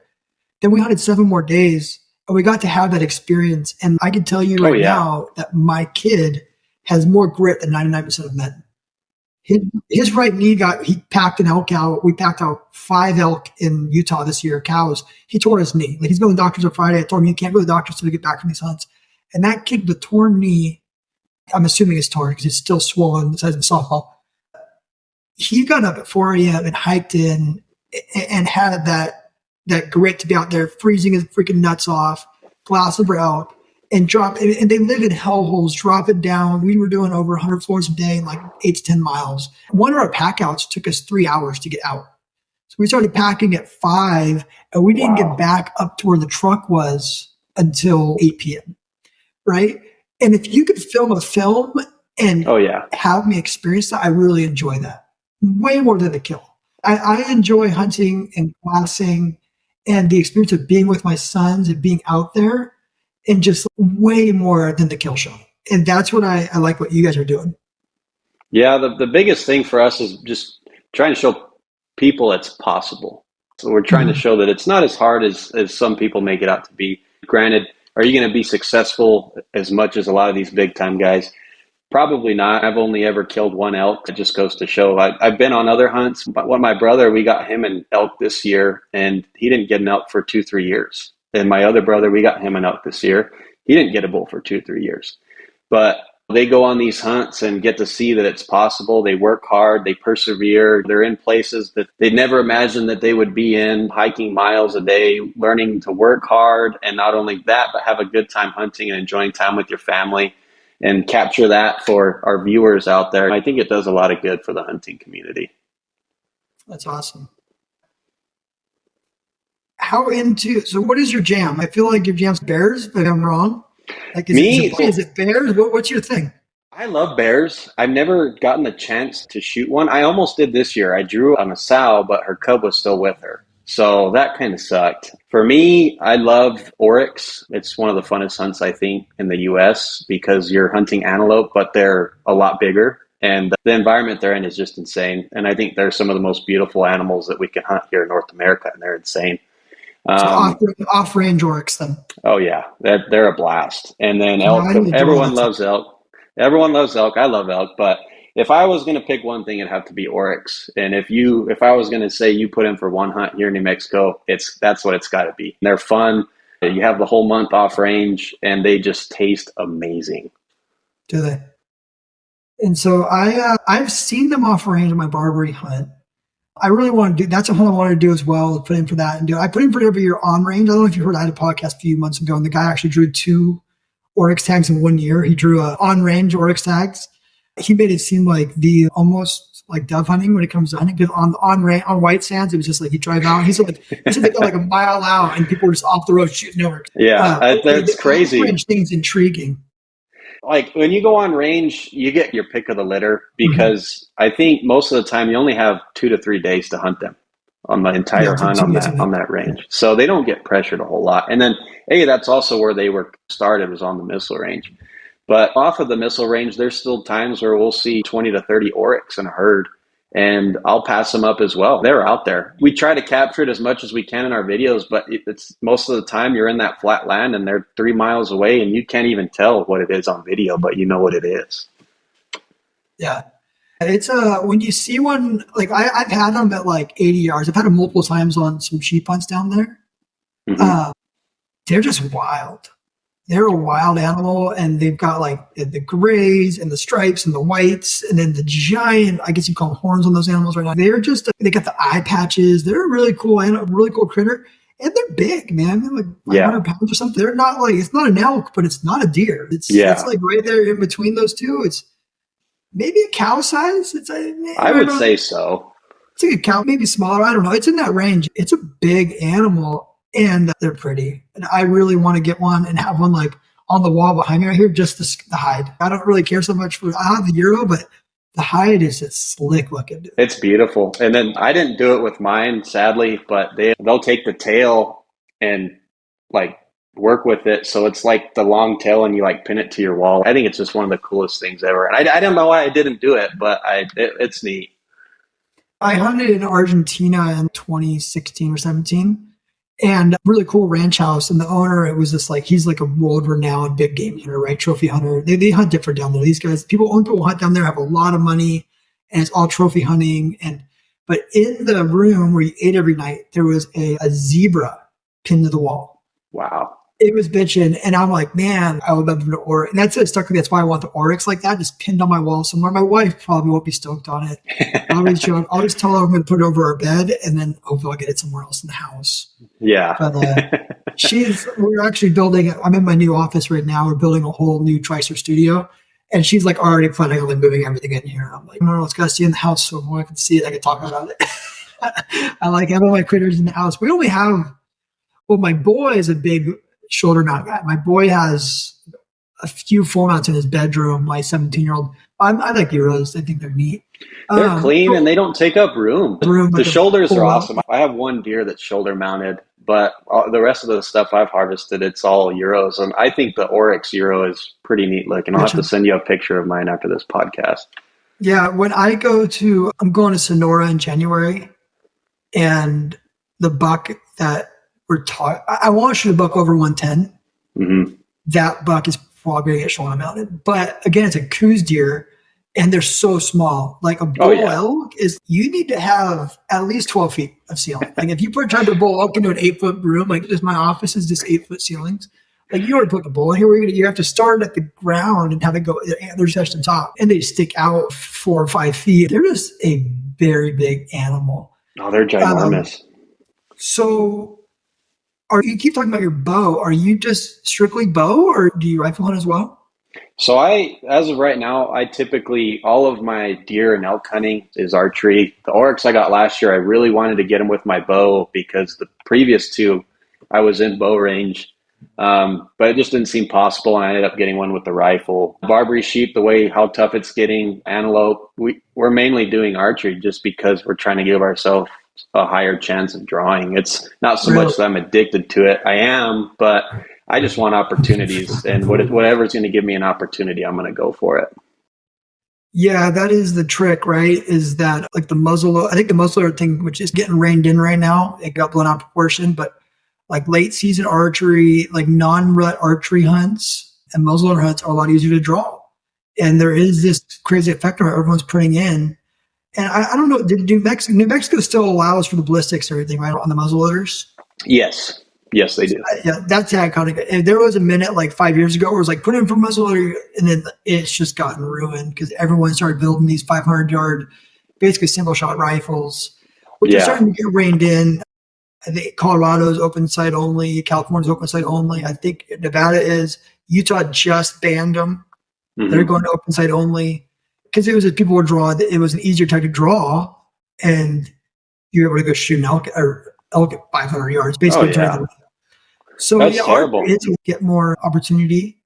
S1: Then we hunted 7 more days and we got to have that experience. And I can tell you
S2: Oh
S1: right
S2: yeah.
S1: now that my kid has more grit than 99% of men. His right knee he packed an elk out. We packed out 5 elk in Utah this year, cows. He tore his knee. Like he's going to the doctors on Friday. I told him, you can't go to the doctors until we get back from these hunts. And that kid, the torn knee, I'm assuming it's torn because it's still swollen the size of a softball. He got up at 4 a.m. and hiked in and had that grit to be out there freezing his freaking nuts off, glass of elk, and and they live in hellholes, drop it down. We were doing over 100 floors a day, like 8 to 10 miles. One of our pack outs took us 3 hours to get out. So we started packing at 5, and we didn't get
S2: Wow.
S1: back up to where the truck was until 8 p.m. Right? And if you could film a film and
S2: Oh yeah.
S1: have me experience that, I really enjoy that way more than the kill. I enjoy hunting and glassing and the experience of being with my sons and being out there and just way more than the kill show. And that's what I like what you guys are doing.
S2: Yeah, the biggest thing for us is just trying to show people it's possible. So we're trying to
S1: Mhm.
S2: show that it's not as hard as some people make it out to be. Granted, are you going to be successful as much as a lot of these big time guys? Probably not. I've only ever killed one elk. It just goes to show. I've been on other hunts, but when my brother, we got him an elk this year, and he didn't get an elk for 2, 3 years. And my other brother, we got him an elk this year. He didn't get a bull for 2, 3 years. But they go on these hunts and get to see that it's possible. They work hard, they persevere. They're in places that they never imagined that they would be in, hiking miles a day, learning to work hard. And not only that, but have a good time hunting and enjoying time with your family and capture that for our viewers out there. I think it does a lot of good for the hunting community.
S1: That's awesome. So what is your jam? I feel like your jam's bears, but I'm wrong. Like,
S2: Me,
S1: is
S2: so
S1: it bears? What's your thing?
S2: I love bears. I've never gotten the chance to shoot one. I almost did this year. I drew on a sow, but her cub was still with her. So that kind of sucked. For me, I love oryx. It's one of the funnest hunts, I think, in the US because you're hunting antelope, but they're a lot bigger. And the environment they're in is just insane. And I think they're some of the most beautiful animals that we can hunt here in North America, and they're insane.
S1: So
S2: Um,
S1: off range oryx then.
S2: Oh yeah, they're a blast. And then
S1: Yeah, I
S2: elk.
S1: need to do all
S2: Everyone
S1: that stuff.
S2: loves elk. Everyone loves elk. I love elk. But if I was going to pick one thing, it'd have to be oryx. And if I was going to say you put in for one hunt here in New Mexico, that's what it's got to be. They're fun. You have the whole month off range, and they just taste amazing.
S1: Do they? And so I've seen them off range in my Barbary hunt. I really want to do that's a hunt I wanted to do as well. Put in for that and do. I put in for it every year on range. I don't know if you heard. I had a podcast a few months ago, and the guy actually drew 2 oryx tags in 1 year. He drew on range oryx tags. He made it seem like the almost like dove hunting when it comes to hunting. Because on white sands, it was just like you drive out. He said they got like a mile out, and people were just off the road shooting oryx.
S2: Yeah, that's
S1: The off
S2: crazy.
S1: range thing's intriguing.
S2: Like when you go on range, you get your pick of the litter
S1: Mm-hmm.
S2: because I think most of the time you only have 2 to 3 days to hunt them on the
S1: Yeah,
S2: entire hunt
S1: two
S2: on
S1: days
S2: that
S1: a week.
S2: on that
S1: Yeah.
S2: range. So they don't get pressured a whole lot. And then that's also where they were started was on the missile range. But off of the missile range, there's still times where we'll see 20 to 30 oryx in a herd, and I'll pass them up as well. They're out there. We try to capture it as much as we can in our videos, but it's most of the time you're in that flat land and they're 3 miles away, and you can't even tell what it is on video, but you know what it is.
S1: Yeah. It's when you see one like I've had them at like 80 yards. I've had them multiple times on some sheep hunts down there.
S2: Hmm.
S1: Uh, they're just wild. They're a wild animal, and they've got like the grays and the stripes and the whites, and then the giant, I guess you call them horns on those animals right now. They're just they got the eye patches. They're a really cool animal, really cool critter, and they're big, man. They're like
S2: Yeah.
S1: 500 pounds or something. They're not like it's not an elk, but it's not a deer. It's
S2: Yeah.
S1: like right there in between those two. It's maybe a cow size.
S2: I would say so.
S1: It's like a cow, maybe smaller. I don't know. It's in that range. It's a big animal, and they're pretty. And I really want to get one and have one like on the wall behind me right here, just the hide. I don't really care so much for I have the Euro, but the hide is just slick looking. Dude.
S2: It's beautiful. And then I didn't do it with mine, sadly, but they'll take the tail and like work with it. So it's like the long tail and you like pin it to your wall. I think it's just one of the coolest things ever. And I don't know why I didn't do it, but it's neat.
S1: I hunted in Argentina in 2016 or 17, and really cool ranch house. And the owner, it was just like, he's like a world renowned big game hunter, right? Trophy hunter. They hunt different down there. These guys, only people who hunt down there have a lot of money, and it's all trophy hunting. But in the room where you ate every night, there was a zebra pinned to the wall.
S2: Wow.
S1: It was bitching, and I'm like, man, I would love to oryx. And that's it, stuck with me. That's why I want the oryx like that, just pinned on my wall somewhere. My wife probably won't be stoked on it. I'll just tell her I'm going to put it over our bed, and then hopefully I'll get it somewhere else in the house.
S2: Yeah.
S1: But we're actually building, I'm in my new office right now. We're building a whole new Tricer studio, and she's like already planning on like moving everything in here. I'm like, no, it's got to stay in the house so when I can see it, I can talk about it. I like having my critters in the house. We only have, well, my boy is a big shoulder mount guy. My boy has a few full mounts in his bedroom. My 17-year-old, I like Euros. I think they're neat.
S2: They're clean and they don't take up room. The shoulders are awesome.
S1: Mount.
S2: I have one deer that's shoulder mounted, but the rest of the stuff I've harvested, it's all Euros. And I think the Oryx Euro is pretty neat looking. I'll have to send you a picture of mine after this podcast.
S1: Yeah, when I'm going to Sonora in January, and the buck that we're talking, I want to shoot a buck over 110.
S2: Mm-hmm.
S1: That buck is probably going to get shoulder mounted. But again, it's a coos deer, and they're so small. Like a bull elk you need to have at least 12 feet of ceiling. Like if you try to bull elk into an 8-foot room, like just my office is just 8-foot ceilings. Like you already put the bull in here. You have to start at the ground and have it go, their antlers touch the top, and they stick out 4 or 5 feet. They're just a very big animal.
S2: Oh, they're ginormous.
S1: So you keep talking about your bow. Are you just strictly bow, or do you rifle hunt as well?
S2: So as of right now, I typically, all of my deer and elk hunting is archery. The oryx I got last year, I really wanted to get them with my bow because the previous two, I was in bow range. But it just didn't seem possible, and I ended up getting one with the rifle. Barbary sheep, how tough it's getting, antelope, we're mainly doing archery just because we're trying to give ourselves a higher chance of drawing. It's not so much that I'm addicted to it. I am, but I just want opportunities, and whatever's going to give me an opportunity, I'm going to go for it.
S1: Yeah, that is the trick, right? Is that like the muzzle? I think the muzzleloader thing, which is getting reined in right now, it got blown out of proportion, but like late season archery, like non-rut archery hunts and muzzleloader hunts are a lot easier to draw. And there is this crazy effect where everyone's putting in. And I don't know, did New Mexico still allows for the ballistics or everything, right, on the muzzleloaders?
S2: Yes, they do.
S1: Yeah, that's how I kind of got. And there was a minute like 5 years ago where it was like, put in for muzzleloader, and then it's just gotten ruined because everyone started building these 500-yard, basically single shot rifles, which are starting to get reined in. I think Colorado's open sight only. California's open sight only. I think Nevada is. Utah just banned them. Mm-hmm. They're going to open sight only because people were drawing. It was an easier type to draw, and you were able to go shoot an elk at 500 yards, basically. So
S2: that's terrible.
S1: Archery is to get more opportunity.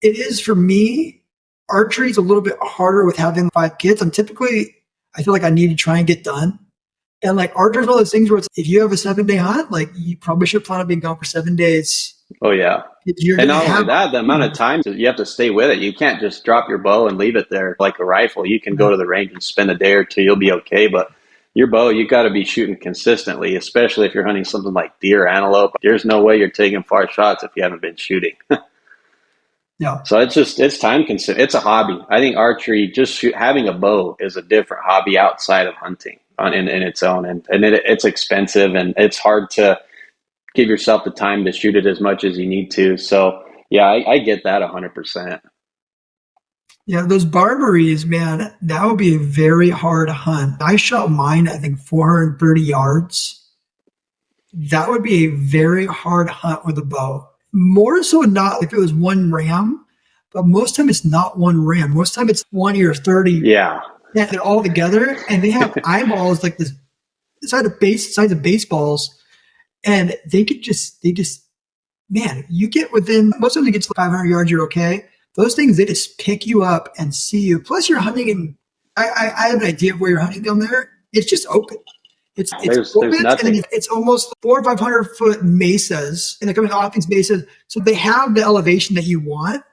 S1: It is for me. Archery is a little bit harder with having 5 kids. I feel like I need to try and get done. And like archery is one of those things where if you have a 7-day hunt, like you probably should plan on being gone for 7 days.
S2: Oh yeah. And not only that, the amount of time you have to stay with it. You can't just drop your bow and leave it there like a rifle. You can go to the range and spend a day or two. You'll be okay. But your bow, you got to be shooting consistently, especially if you're hunting something like deer, antelope. There's no way you're taking far shots if you haven't been shooting.
S1: Yeah.
S2: So it's time consuming. It's a hobby. I think archery, having a bow is a different hobby outside of hunting in its own. And it's expensive, and it's hard to give yourself the time to shoot it as much as you need to. So yeah, I get that 100%.
S1: Yeah, those Barbaries, man, that would be a very hard hunt. I shot mine, I think 430 yards. That would be a very hard hunt with a bow. More so not if it was one ram, but most time it's not one ram. Most time it's 20 or 30.
S2: Yeah.
S1: They're all together, and they have eyeballs like this size of baseballs, and they just man, you get within, most of them get to 500 yards, you're okay. Those things, they just pick you up and see you. Plus you're hunting in, I have an idea of where you're hunting down there. It's just open. It's open, and it's almost 400 or 500 foot mesas, and they're coming off these mesas. So they have the elevation that you want,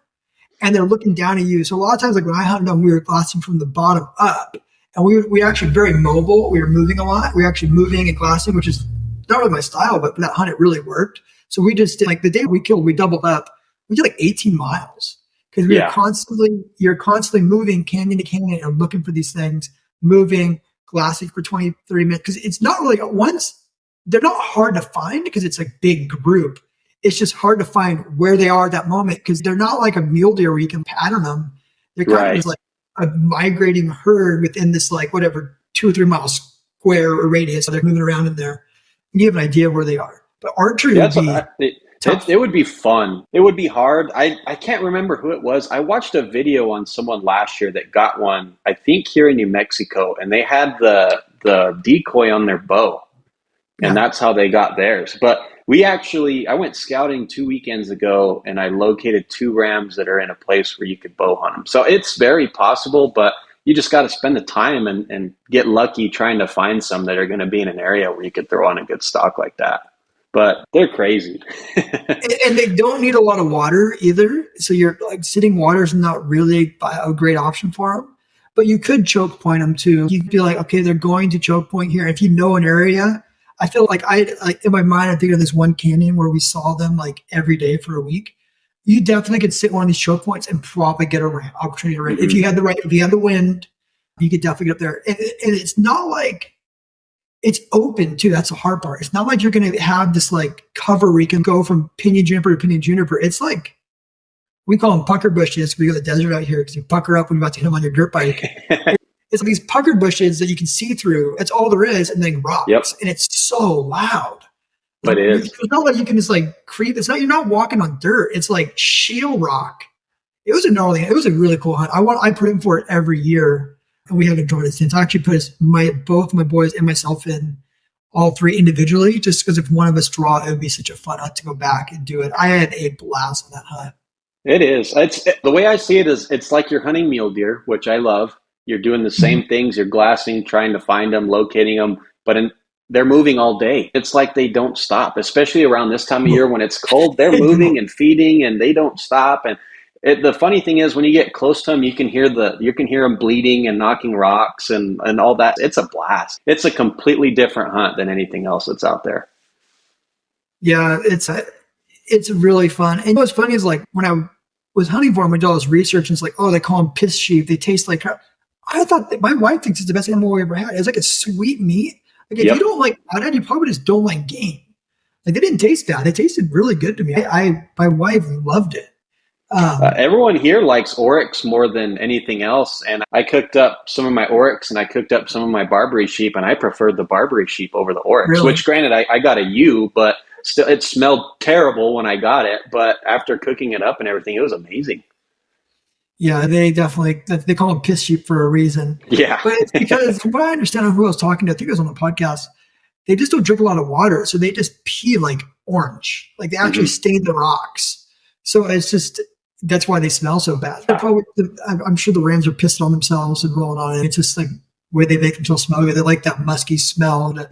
S1: and they're looking down at you. So a lot of times, like when I hunted them, we were glassing from the bottom up, And we actually very mobile. We were moving a lot. We were actually moving and glassing, which is not really my style, but for that hunt, it really worked. So we just did, like, the day we killed, we doubled up. We did like 18 miles because
S2: Yeah.
S1: you're constantly moving canyon to canyon and looking for these things, moving, glassing for 20, 30 minutes. Because it's not really, they're not hard to find because it's a big group. It's just hard to find where they are at that moment because they're not like a mule deer where you can pattern them. They're kind of
S2: Right.
S1: just like a migrating herd within this, like, whatever, 2 or 3 mile square or radius. So they're moving around in there. And you have an idea of where they are. But archery
S2: Yeah,
S1: would be tough.
S2: it would be fun. It would be hard. I can't remember who it was. I watched a video on someone last year that got one, I think here in New Mexico, and they had the decoy on their bow. And
S1: Yeah.
S2: that's how they got theirs. But I went scouting 2 weekends ago and I located two rams that are in a place where you could bow hunt them. So it's very possible, but you just got to spend the time and get lucky trying to find some that are going to be in an area where you could throw on a good stock like that. But they're crazy.
S1: And they don't need a lot of water either. So you're like, sitting water is not really a great option for them. But you could choke point them too. You could be like, okay, they're going to choke point here. If you know an area, I feel like in my mind, I think of this one canyon where we saw them like every day for a week. You definitely could sit one of these choke points and probably get a opportunity to rent. If you had the wind, you could definitely get up there. And it's not like it's open too. That's the hard part. It's not like you're going to have this like cover where you can go from pinyon juniper to pinyon juniper. It's like, we call them pucker bushes. We got the desert out here because you pucker up when you're about to hit them on your dirt bike. It's like these puckered bushes that you can see through. That's all there is, and then rocks.
S2: Yep.
S1: And it's so loud.
S2: But it is.
S1: It's not like you can just like creep. You're not walking on dirt. It's like shale rock. It was a really cool hunt. I put in for it every year, and we have enjoyed it since. I actually put both my boys and myself in, all three individually, just because if one of us draw, it would be such a fun hunt to go back and do it. I had a blast on that hunt.
S2: It is. The way I see it is it's like you're hunting mule deer, which I love. You're doing the same things. You're glassing, trying to find them, locating them, but they're moving all day. It's like they don't stop, especially around this time of year when it's cold. They're moving and feeding, and they don't stop. And the funny thing is, when you get close to them, you can hear them bleeding and knocking rocks and all that. It's a blast. It's a completely different hunt than anything else that's out there.
S1: Yeah, it's really fun. And what's funny is, like, when I was hunting for them, I did all this research, and it's like, oh, they call them piss sheep. They taste like crap. I thought that my wife thinks it's the best animal we ever had. It's like a sweet meat. Like, if you don't like that, you probably just don't like game. Like, they didn't taste bad. They tasted really good to me. My wife loved it.
S2: Everyone here likes oryx more than anything else, and I cooked up some of my oryx and I cooked up some of my Barbary sheep, and I preferred the Barbary sheep over the oryx.
S1: Really?
S2: Which, granted, I got a ewe, but still, it smelled terrible when I got it. But after cooking it up and everything, it was amazing.
S1: Yeah, they call them piss sheep for a reason.
S2: Yeah,
S1: But it's because, from what I understand of who I was talking to, I think it was on the podcast, they just don't drink a lot of water, so they just pee like orange. Like, they actually stain the rocks. So it's just, that's why they smell so bad. I'm sure the rams are pissing on themselves and rolling on it. It's just like the way they make themselves smell good. They like that musky smell to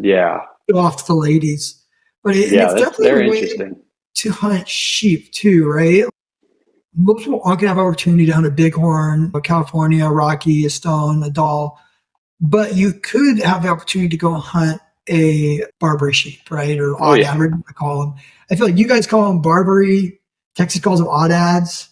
S1: go off to the ladies. But it's definitely a way
S2: interesting
S1: to hunt sheep too, right? Most people aren't going to have opportunity to hunt a bighorn, a California, a Rocky, a Stone, a Doll, but you could have the opportunity to go hunt a Barbary sheep, right? Or aoudad, whatever you call them. I feel like you guys call them Barbary. Texas calls them audads.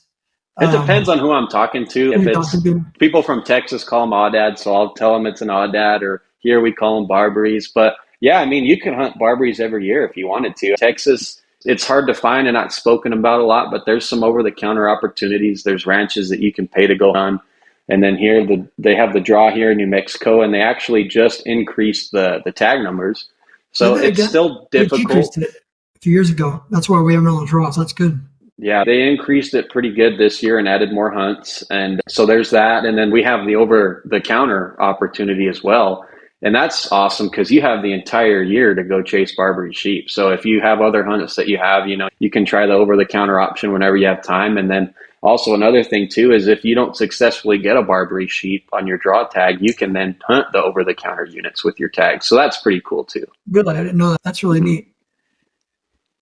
S2: It depends on who I'm talking to. If it's people from Texas, call them aoudad, so I'll tell them it's an aoudad, or here we call them Barbaries. But yeah, I mean, you can hunt Barbaries every year if you wanted to. Texas, it's hard to find and not spoken about a lot, but there's some over-the-counter opportunities. There's ranches that you can pay to go hunt. And then here, they have the draw here in New Mexico, and they actually just increased the tag numbers. So it's still difficult.
S1: They decreased it a few years ago. That's why we haven't on the draw, so that's good.
S2: Yeah, they increased it pretty good this year and added more hunts. And so there's that. And then we have the over-the-counter opportunity as well. And that's awesome because you have the entire year to go chase Barbary sheep. So if you have other hunts that you have, you can try the over-the-counter option whenever you have time. And then also another thing too is if you don't successfully get a Barbary sheep on your draw tag, you can then hunt the over-the-counter units with your tag. So that's pretty cool too.
S1: Really? I didn't know that. That's really neat.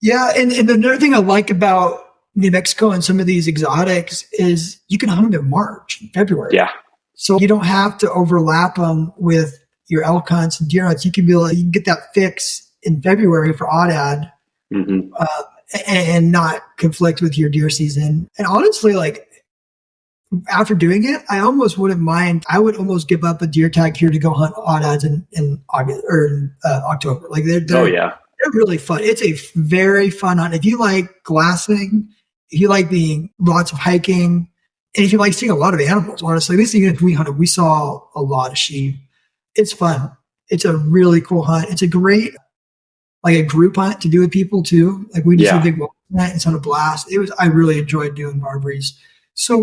S1: Yeah, and another thing I like about New Mexico and some of these exotics is you can hunt them in March, February.
S2: Yeah.
S1: So you don't have to overlap them with your elk hunts and deer hunts. You can get that fix in February for aoudad,
S2: Mm-hmm.
S1: and not conflict with your deer season. And honestly, like after doing it, I almost wouldn't mind. I would almost give up a deer tag here to go hunt odds in August or in October. Like
S2: Oh yeah.
S1: they're really fun. It's a very fun hunt. If you like glassing, if you like being lots of hiking, and if you like seeing a lot of animals, honestly, this even if we hunted, we saw a lot of sheep. It's fun. It's a really cool hunt. It's a great like a group hunt to do with people too. Like we just did a
S2: Yeah.
S1: big night. It's on a blast. I really enjoyed doing Barberries. So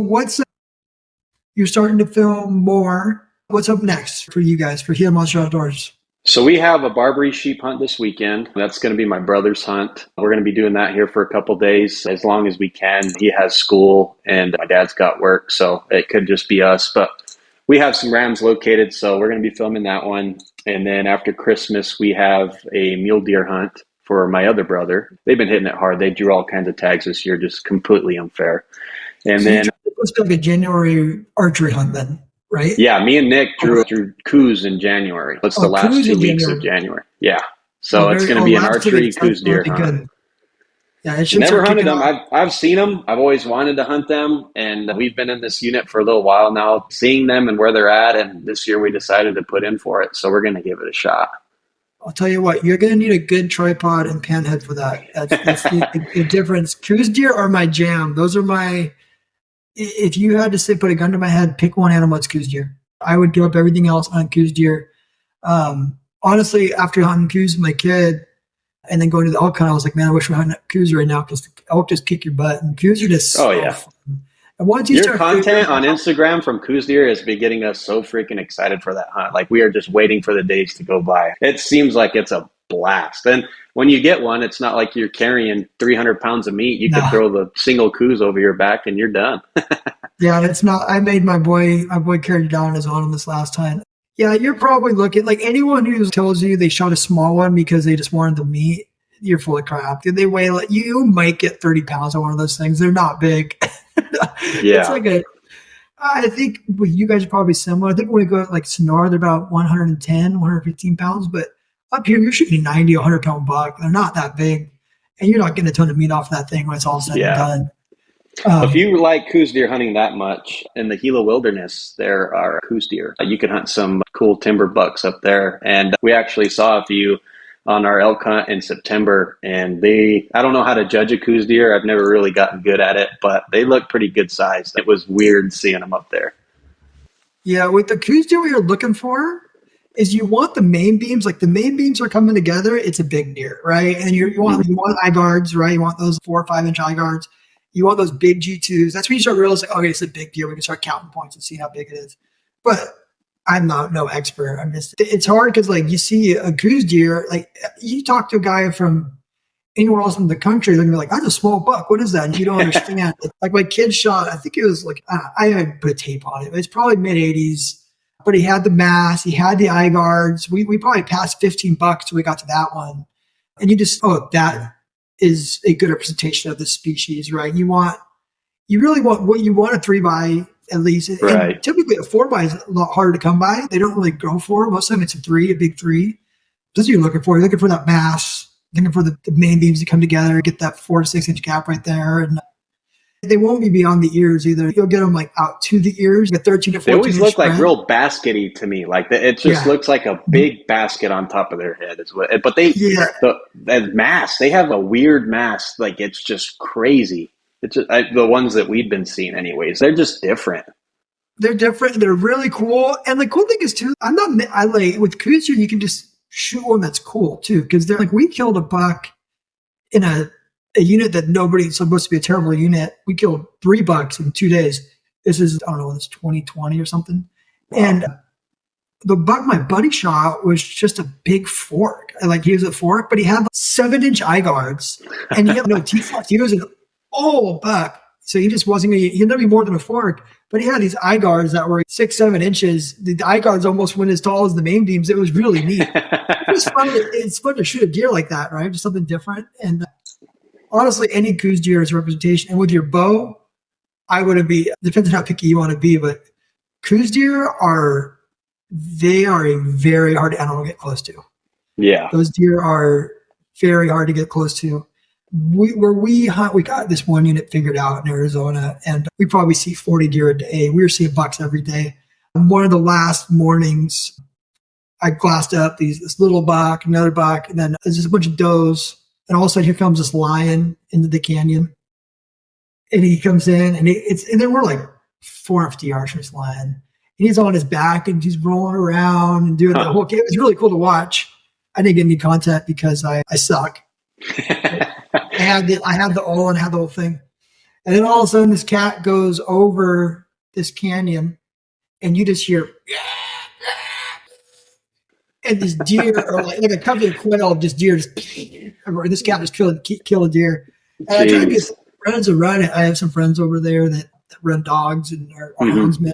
S1: you're starting to film more. What's up next for you guys for Gila Monster Outdoors?
S2: So we have a Barbary sheep hunt this weekend. That's going to be my brother's hunt. We're going to be doing that here for a couple days as long as we can. He has school and my dad's got work, so it could just be us. But we have some rams located, so we're going to be filming that one. And then after Christmas, we have a mule deer hunt for my other brother. They've been hitting it hard. They drew all kinds of tags this year, just completely unfair. And
S1: So
S2: then
S1: it was like a January archery hunt then, right?
S2: yeah, me and Nick drew coos in January. It's the
S1: Oh,
S2: last
S1: coos in
S2: 2 weeks of
S1: January.
S2: January. Yeah.
S1: Oh,
S2: So it's going to be an
S1: that's pretty
S2: archery
S1: exciting.
S2: coos deer
S1: Really
S2: hunt.
S1: good. Yeah, it should
S2: Never
S1: start
S2: hunted
S1: kicking
S2: them.
S1: off.
S2: I've seen them. I've always wanted to hunt them, and we've been in this unit for a little while now, seeing them and where they're at. And this year we decided to put in for it, so we're going to give it a shot.
S1: I'll tell you what, you're going to need a good tripod and pan head for that. That's the difference. Coos deer are my jam. Those are my. If you had to say, put a gun to my head, pick one animal, it's coos deer. I would give up everything else on coos deer. Honestly, after hunting coos with my kid and then going to the elk hunt, I was like, man, I wish we hunted coos right now because the elk just kick your butt and coos are just
S2: Oh
S1: so
S2: yeah.
S1: fun. And once you
S2: Your
S1: start
S2: content
S1: figuring
S2: on
S1: out,
S2: Instagram from Coos Deer has been getting us so freaking excited for that hunt. Like we are just waiting for the days to go by. It seems like it's a blast. And when you get one, it's not like you're carrying 300 pounds of meat. You could
S1: no,
S2: throw the single coos over your back and you're done.
S1: yeah, it's not. I made my boy carried it down his own on this last time. Yeah, you're probably looking like anyone who tells you they shot a small one because they just wanted the meat. You're full of crap. Did they weigh like you might get 30 pounds on one of those things? They're not big. It's
S2: Yeah.
S1: like I think with you guys are probably similar. I think when we go like Sonora, they're about 110, 115 pounds, but up here you're shooting 90, 100 pound buck. They're not that big, and you're not getting a ton of meat off that thing when it's all said and
S2: Yeah.
S1: done.
S2: If
S1: Um,
S2: you like Coos Deer hunting that much, in the Gila Wilderness, there are Coos Deer. You can hunt some cool timber bucks up there. And we actually saw a few on our elk hunt in September. And I don't know how to judge a Coos Deer. I've never really gotten good at it, but they look pretty good sized. It was weird seeing them up there.
S1: yeah, with the coos deer, what you're looking for is you want the main beams. Like the main beams are coming together. It's a big deer, right? And you want eye guards, right? You want those 4 or 5 inch eye guards. You want those big G2s. That's when you start realizing, okay, it's a big deer. We can start counting points and see how big it is. But I'm not no expert. It's hard because like you see a goose deer, like you talk to a guy from anywhere else in the country, they're gonna be like, that's a small buck. What is that? And you don't understand. Like my kid shot, I think it was like I had put a tape on it. It's probably mid 80s, but he had the mask, he had the eye guards. We probably passed 15 bucks till we got to that one. And that is a good representation of the species, right? You really want what you want a 3x at least. And
S2: Right.
S1: typically a 4x is a lot harder to come by. They don't really go for it. Most of the time it's a big three. That's what you're looking for. You're looking for that mass, looking for the main beams to come together, get that 4 to 6 inch gap right there. And they won't be beyond the ears either. You'll get them like out to the ears, a 13 to
S2: They
S1: 14
S2: always
S1: inch
S2: look like
S1: spread.
S2: real baskety to me. Like it just
S1: Yeah.
S2: looks like a big basket on top of their head. Is what. But
S1: Yeah.
S2: the mass. They have a weird mass. Like it's just crazy. It's the ones that we've been seeing, anyways. They're just different.
S1: They're different. They're really cool. And the cool thing is too, I like with Kutcher, you can just shoot one that's cool too. Cause they're like, we killed a buck in a unit that nobody's supposed to be a terrible unit. We killed 3 bucks in 2 days. This is, I don't know, it's 2020 or something.
S2: Wow.
S1: And the buck my buddy shot was just a big fork. Like he was a fork, but he had 7 inch eye guards and he had no teeth left. He was an old buck. So he just wasn't going to, he'd never be more than a fork, but he had these eye guards that were 6, 7 inches. The eye guards almost went as tall as the main beams. It was really neat. It's fun to shoot a deer like that, right? Just something different. And honestly, any goose deer is a representation. And with your bow, I wouldn't be, depends on how picky you want to be, but Coos deer they are a very hard animal to get close to.
S2: Yeah.
S1: Those deer are very hard to get close to. Where we hunt, we got this one unit figured out in Arizona, and we probably see 40 deer a day. We were seeing bucks every day. And one of the last mornings, I glassed up this little buck, another buck, and then there's just a bunch of does. And all of a sudden, here comes this lion into the canyon, and he comes in, and and then we're like 450 yards from this lion. And he's on his back, and he's rolling around and doing the whole game. It was really cool to watch. I didn't get any content because I suck. I had the all and had the whole thing. And then all of a sudden this cat goes over this canyon and you just hear and this deer are like a company of quail of just deer just this cat was kill a deer. And I tried to get some friends to run it. I have some friends over there that run dogs and are houndsmen.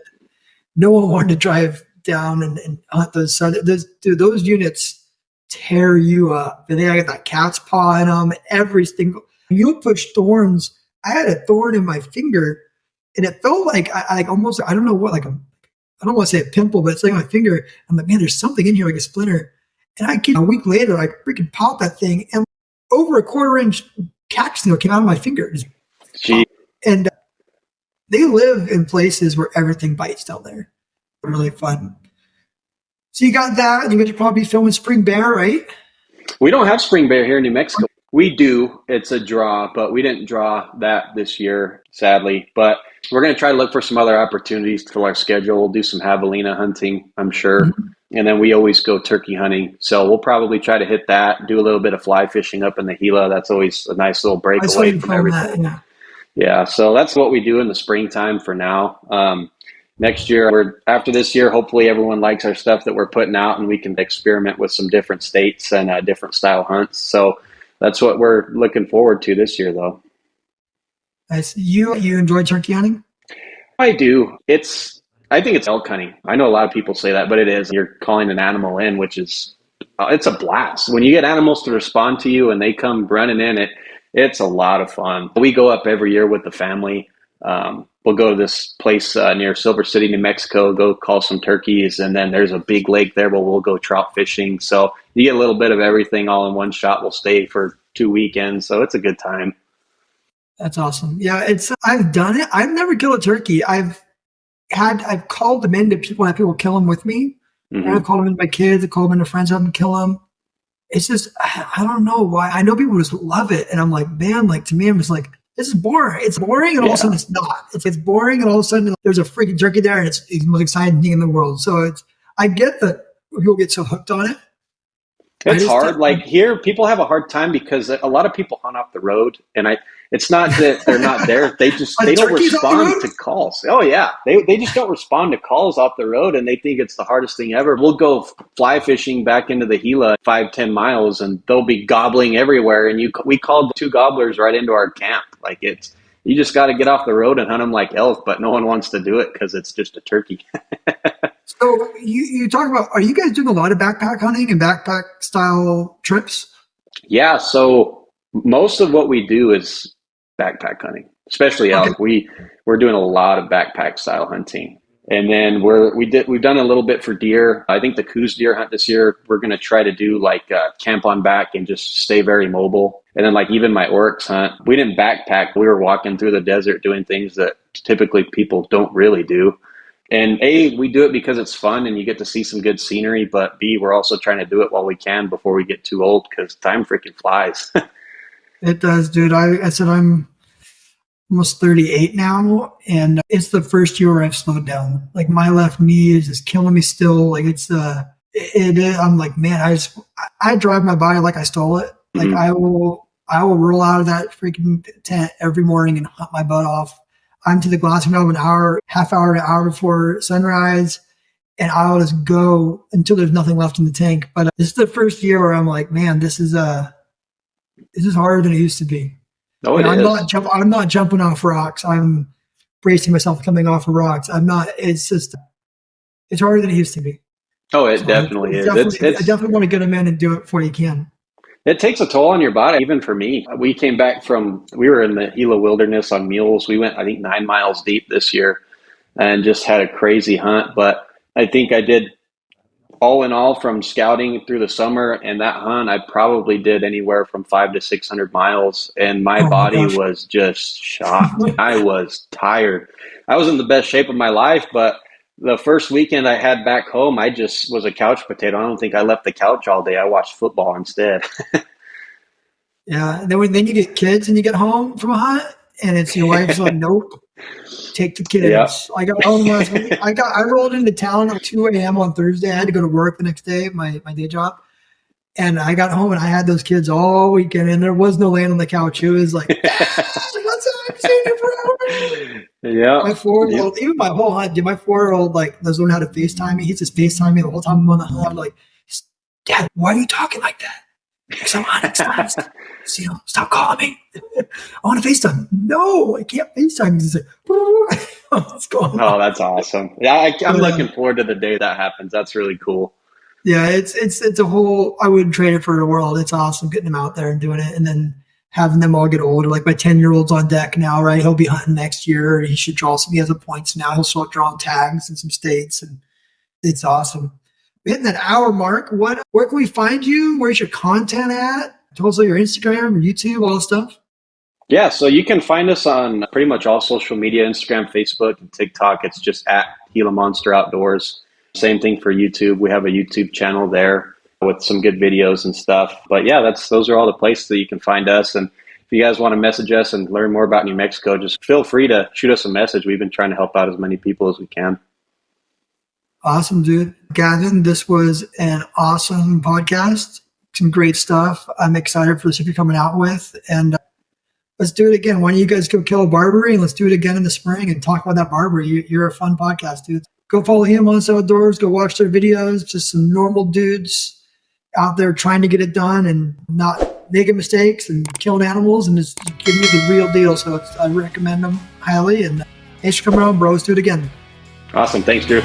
S1: No one wanted to drive down and hunt those. Those units tear you up. And they got that cat's paw in them. Every single you'll push thorns. I had a thorn in my finger, and it felt like I almost I don't know what I don't want to say a pimple, but it's like my finger. I'm like, man, there's something in here like a splinter. And a week later, I freaking popped that thing, and over a 1/4 inch cat snail came out of my finger. And they live in places where everything bites down there. They're really fun. So you got that, and you could probably filming spring bear, right?
S2: We don't have spring bear here in New Mexico. We do. It's a draw, but we didn't draw that this year, sadly. But we're going to try to look for some other opportunities to fill our schedule. We'll do some javelina hunting, I'm sure. And then we always go turkey hunting. So we'll probably try to hit that, do a little bit of fly fishing up in the Gila. That's always a nice little break away from everything. Yeah, so that's what we do in the springtime for now. Next year, after this year, hopefully everyone likes our stuff that we're putting out and we can experiment with some different states and different style hunts. So that's what we're looking forward to this year, though.
S1: Nice. You enjoy turkey hunting?
S2: I do. I think it's elk hunting. I know a lot of people say that, but it is. You're calling an animal in, which is, it's a blast. When you get animals to respond to you and they come running in, it's a lot of fun. We go up every year with the family. We'll go to this place near Silver City, New Mexico, go call some turkeys, and then there's a big lake there where we'll go trout fishing. So you get a little bit of everything all in one shot. We'll stay for 2 weekends, so it's a good time.
S1: That's awesome. Yeah, I've done it. I've never killed a turkey. I've called them in to people, have people kill them with me. I've called them in my kids, I called them into friends, have them kill them. It's just, I don't know why. I know people just love it. And I'm like, man, like to me, I'm just like, this is boring. It's boring, and all of a sudden it's not. It's boring, and all of a sudden there's a freaking turkey there, and it's the most exciting thing in the world. So I get that people get so hooked on it.
S2: It's hard. Like here, people have a hard time because a lot of people hunt off the road, and it's not that they're not there. They don't respond to calls. Oh yeah, they just don't respond to calls off the road, and they think it's the hardest thing ever. We'll go fly fishing back into the Gila 5-10 miles, and they'll be gobbling everywhere. And we called 2 gobblers right into our camp. Like you just got to get off the road and hunt them like elk, but no one wants to do it because it's just a turkey.
S1: So you talk about, are you guys doing a lot of backpack hunting and backpack style trips? Yeah.
S2: So most of what we do is backpack hunting, especially elk. We're doing a lot of backpack style hunting. And then we've done a little bit for deer. I think the Coos deer hunt this year, we're going to try to do like camp on back and just stay very mobile. And then like even my oryx hunt, we didn't backpack. We were walking through the desert doing things that typically people don't really do. And A, we do it because it's fun and you get to see some good scenery. But B, we're also trying to do it while we can before we get too old because time freaking flies.
S1: It does, dude. I said I'm almost 38 now, and it's the first year where I've slowed down. Like my left knee is just killing me still. Like I'm like, man, I drive my body like I stole it. Like I will roll out of that freaking tent every morning and hunt my butt off. I'm to the glass window an hour, half hour, an hour before sunrise, and I'll just go until there's nothing left in the tank. But this is the first year where I'm like, man, this is harder than it used to be.
S2: No, it is.
S1: I'm not jumping off rocks. I'm bracing myself coming off of rocks. It's harder than it used to be.
S2: Oh, it definitely is.
S1: I definitely want to get them in and do it before you can.
S2: It takes a toll on your body, even for me. We were in the Gila wilderness on mules. We went, I think, 9 miles deep this year. and just had a crazy hunt. But I think I did, all in all, from scouting through the summer and that hunt, I probably did anywhere from 500 to 600 miles, and my
S1: Oh my
S2: body
S1: gosh.
S2: was just shot. I was tired. I was in the best shape of my life, but the first weekend I had back home, I just was a couch potato. I don't think I left the couch all day. I watched football instead.
S1: Yeah. And then you get kids and you get home from a hunt and it's your wife's like, nope, take the
S2: Yeah.
S1: kids. I got home last week. I rolled into town at 2 a.m. on Thursday. I had to go to work the next day, my day job. And I got home and I had those kids all weekend and there was no laying on the couch. It was like, what's up? I've seen you forever.
S2: Yeah.
S1: My 4-year-old, even my whole hunt, dude, my 4-year-old, like, doesn't know how to FaceTime me. He's just FaceTime me the whole time I'm on the hunt. I'm like, Dad, why are you talking like that? Because I'm hunting. Stop calling me. I want to FaceTime. No, I can't FaceTime. He's like, what's going
S2: Oh,
S1: on?
S2: that's awesome. Yeah, I'm
S1: But,
S2: looking forward to the day that happens. That's really cool.
S1: yeah, it's a whole. I wouldn't trade it for the world. It's awesome getting them out there and doing it, and then having them all get older. Like my 10-year-old's on deck now, right? He'll be hunting next year. He should draw some. He has the points now. He'll start drawing tags in some states, and it's awesome. We're hitting that hour mark. Where can we find you? Where's your content at? Tell us all your Instagram, your YouTube, all the stuff.
S2: Yeah, so you can find us on pretty much all social media, Instagram, Facebook, and TikTok. It's just at Gila Monster Outdoors. Same thing for YouTube. We have a YouTube channel there with some good videos and stuff. But yeah, those are all the places that you can find us. And if you guys want to message us and learn more about New Mexico, just feel free to shoot us a message. We've been trying to help out as many people as we can.
S1: Awesome, dude. Gavin, this was an awesome podcast. Some great stuff. I'm excited for the stuff you're coming out with. And let's do it again. Why don't you guys go kill a Barbary and let's do it again in the spring and talk about that Barbary. You're a fun podcast, dude. Go follow Gila Monster Outdoors. Go watch their videos. Just some normal dudes out there trying to get it done and not making mistakes and killing animals and just giving you the real deal. So I recommend them highly. And thanks for coming on, bros. Do it again.
S2: Awesome. Thanks, Drew.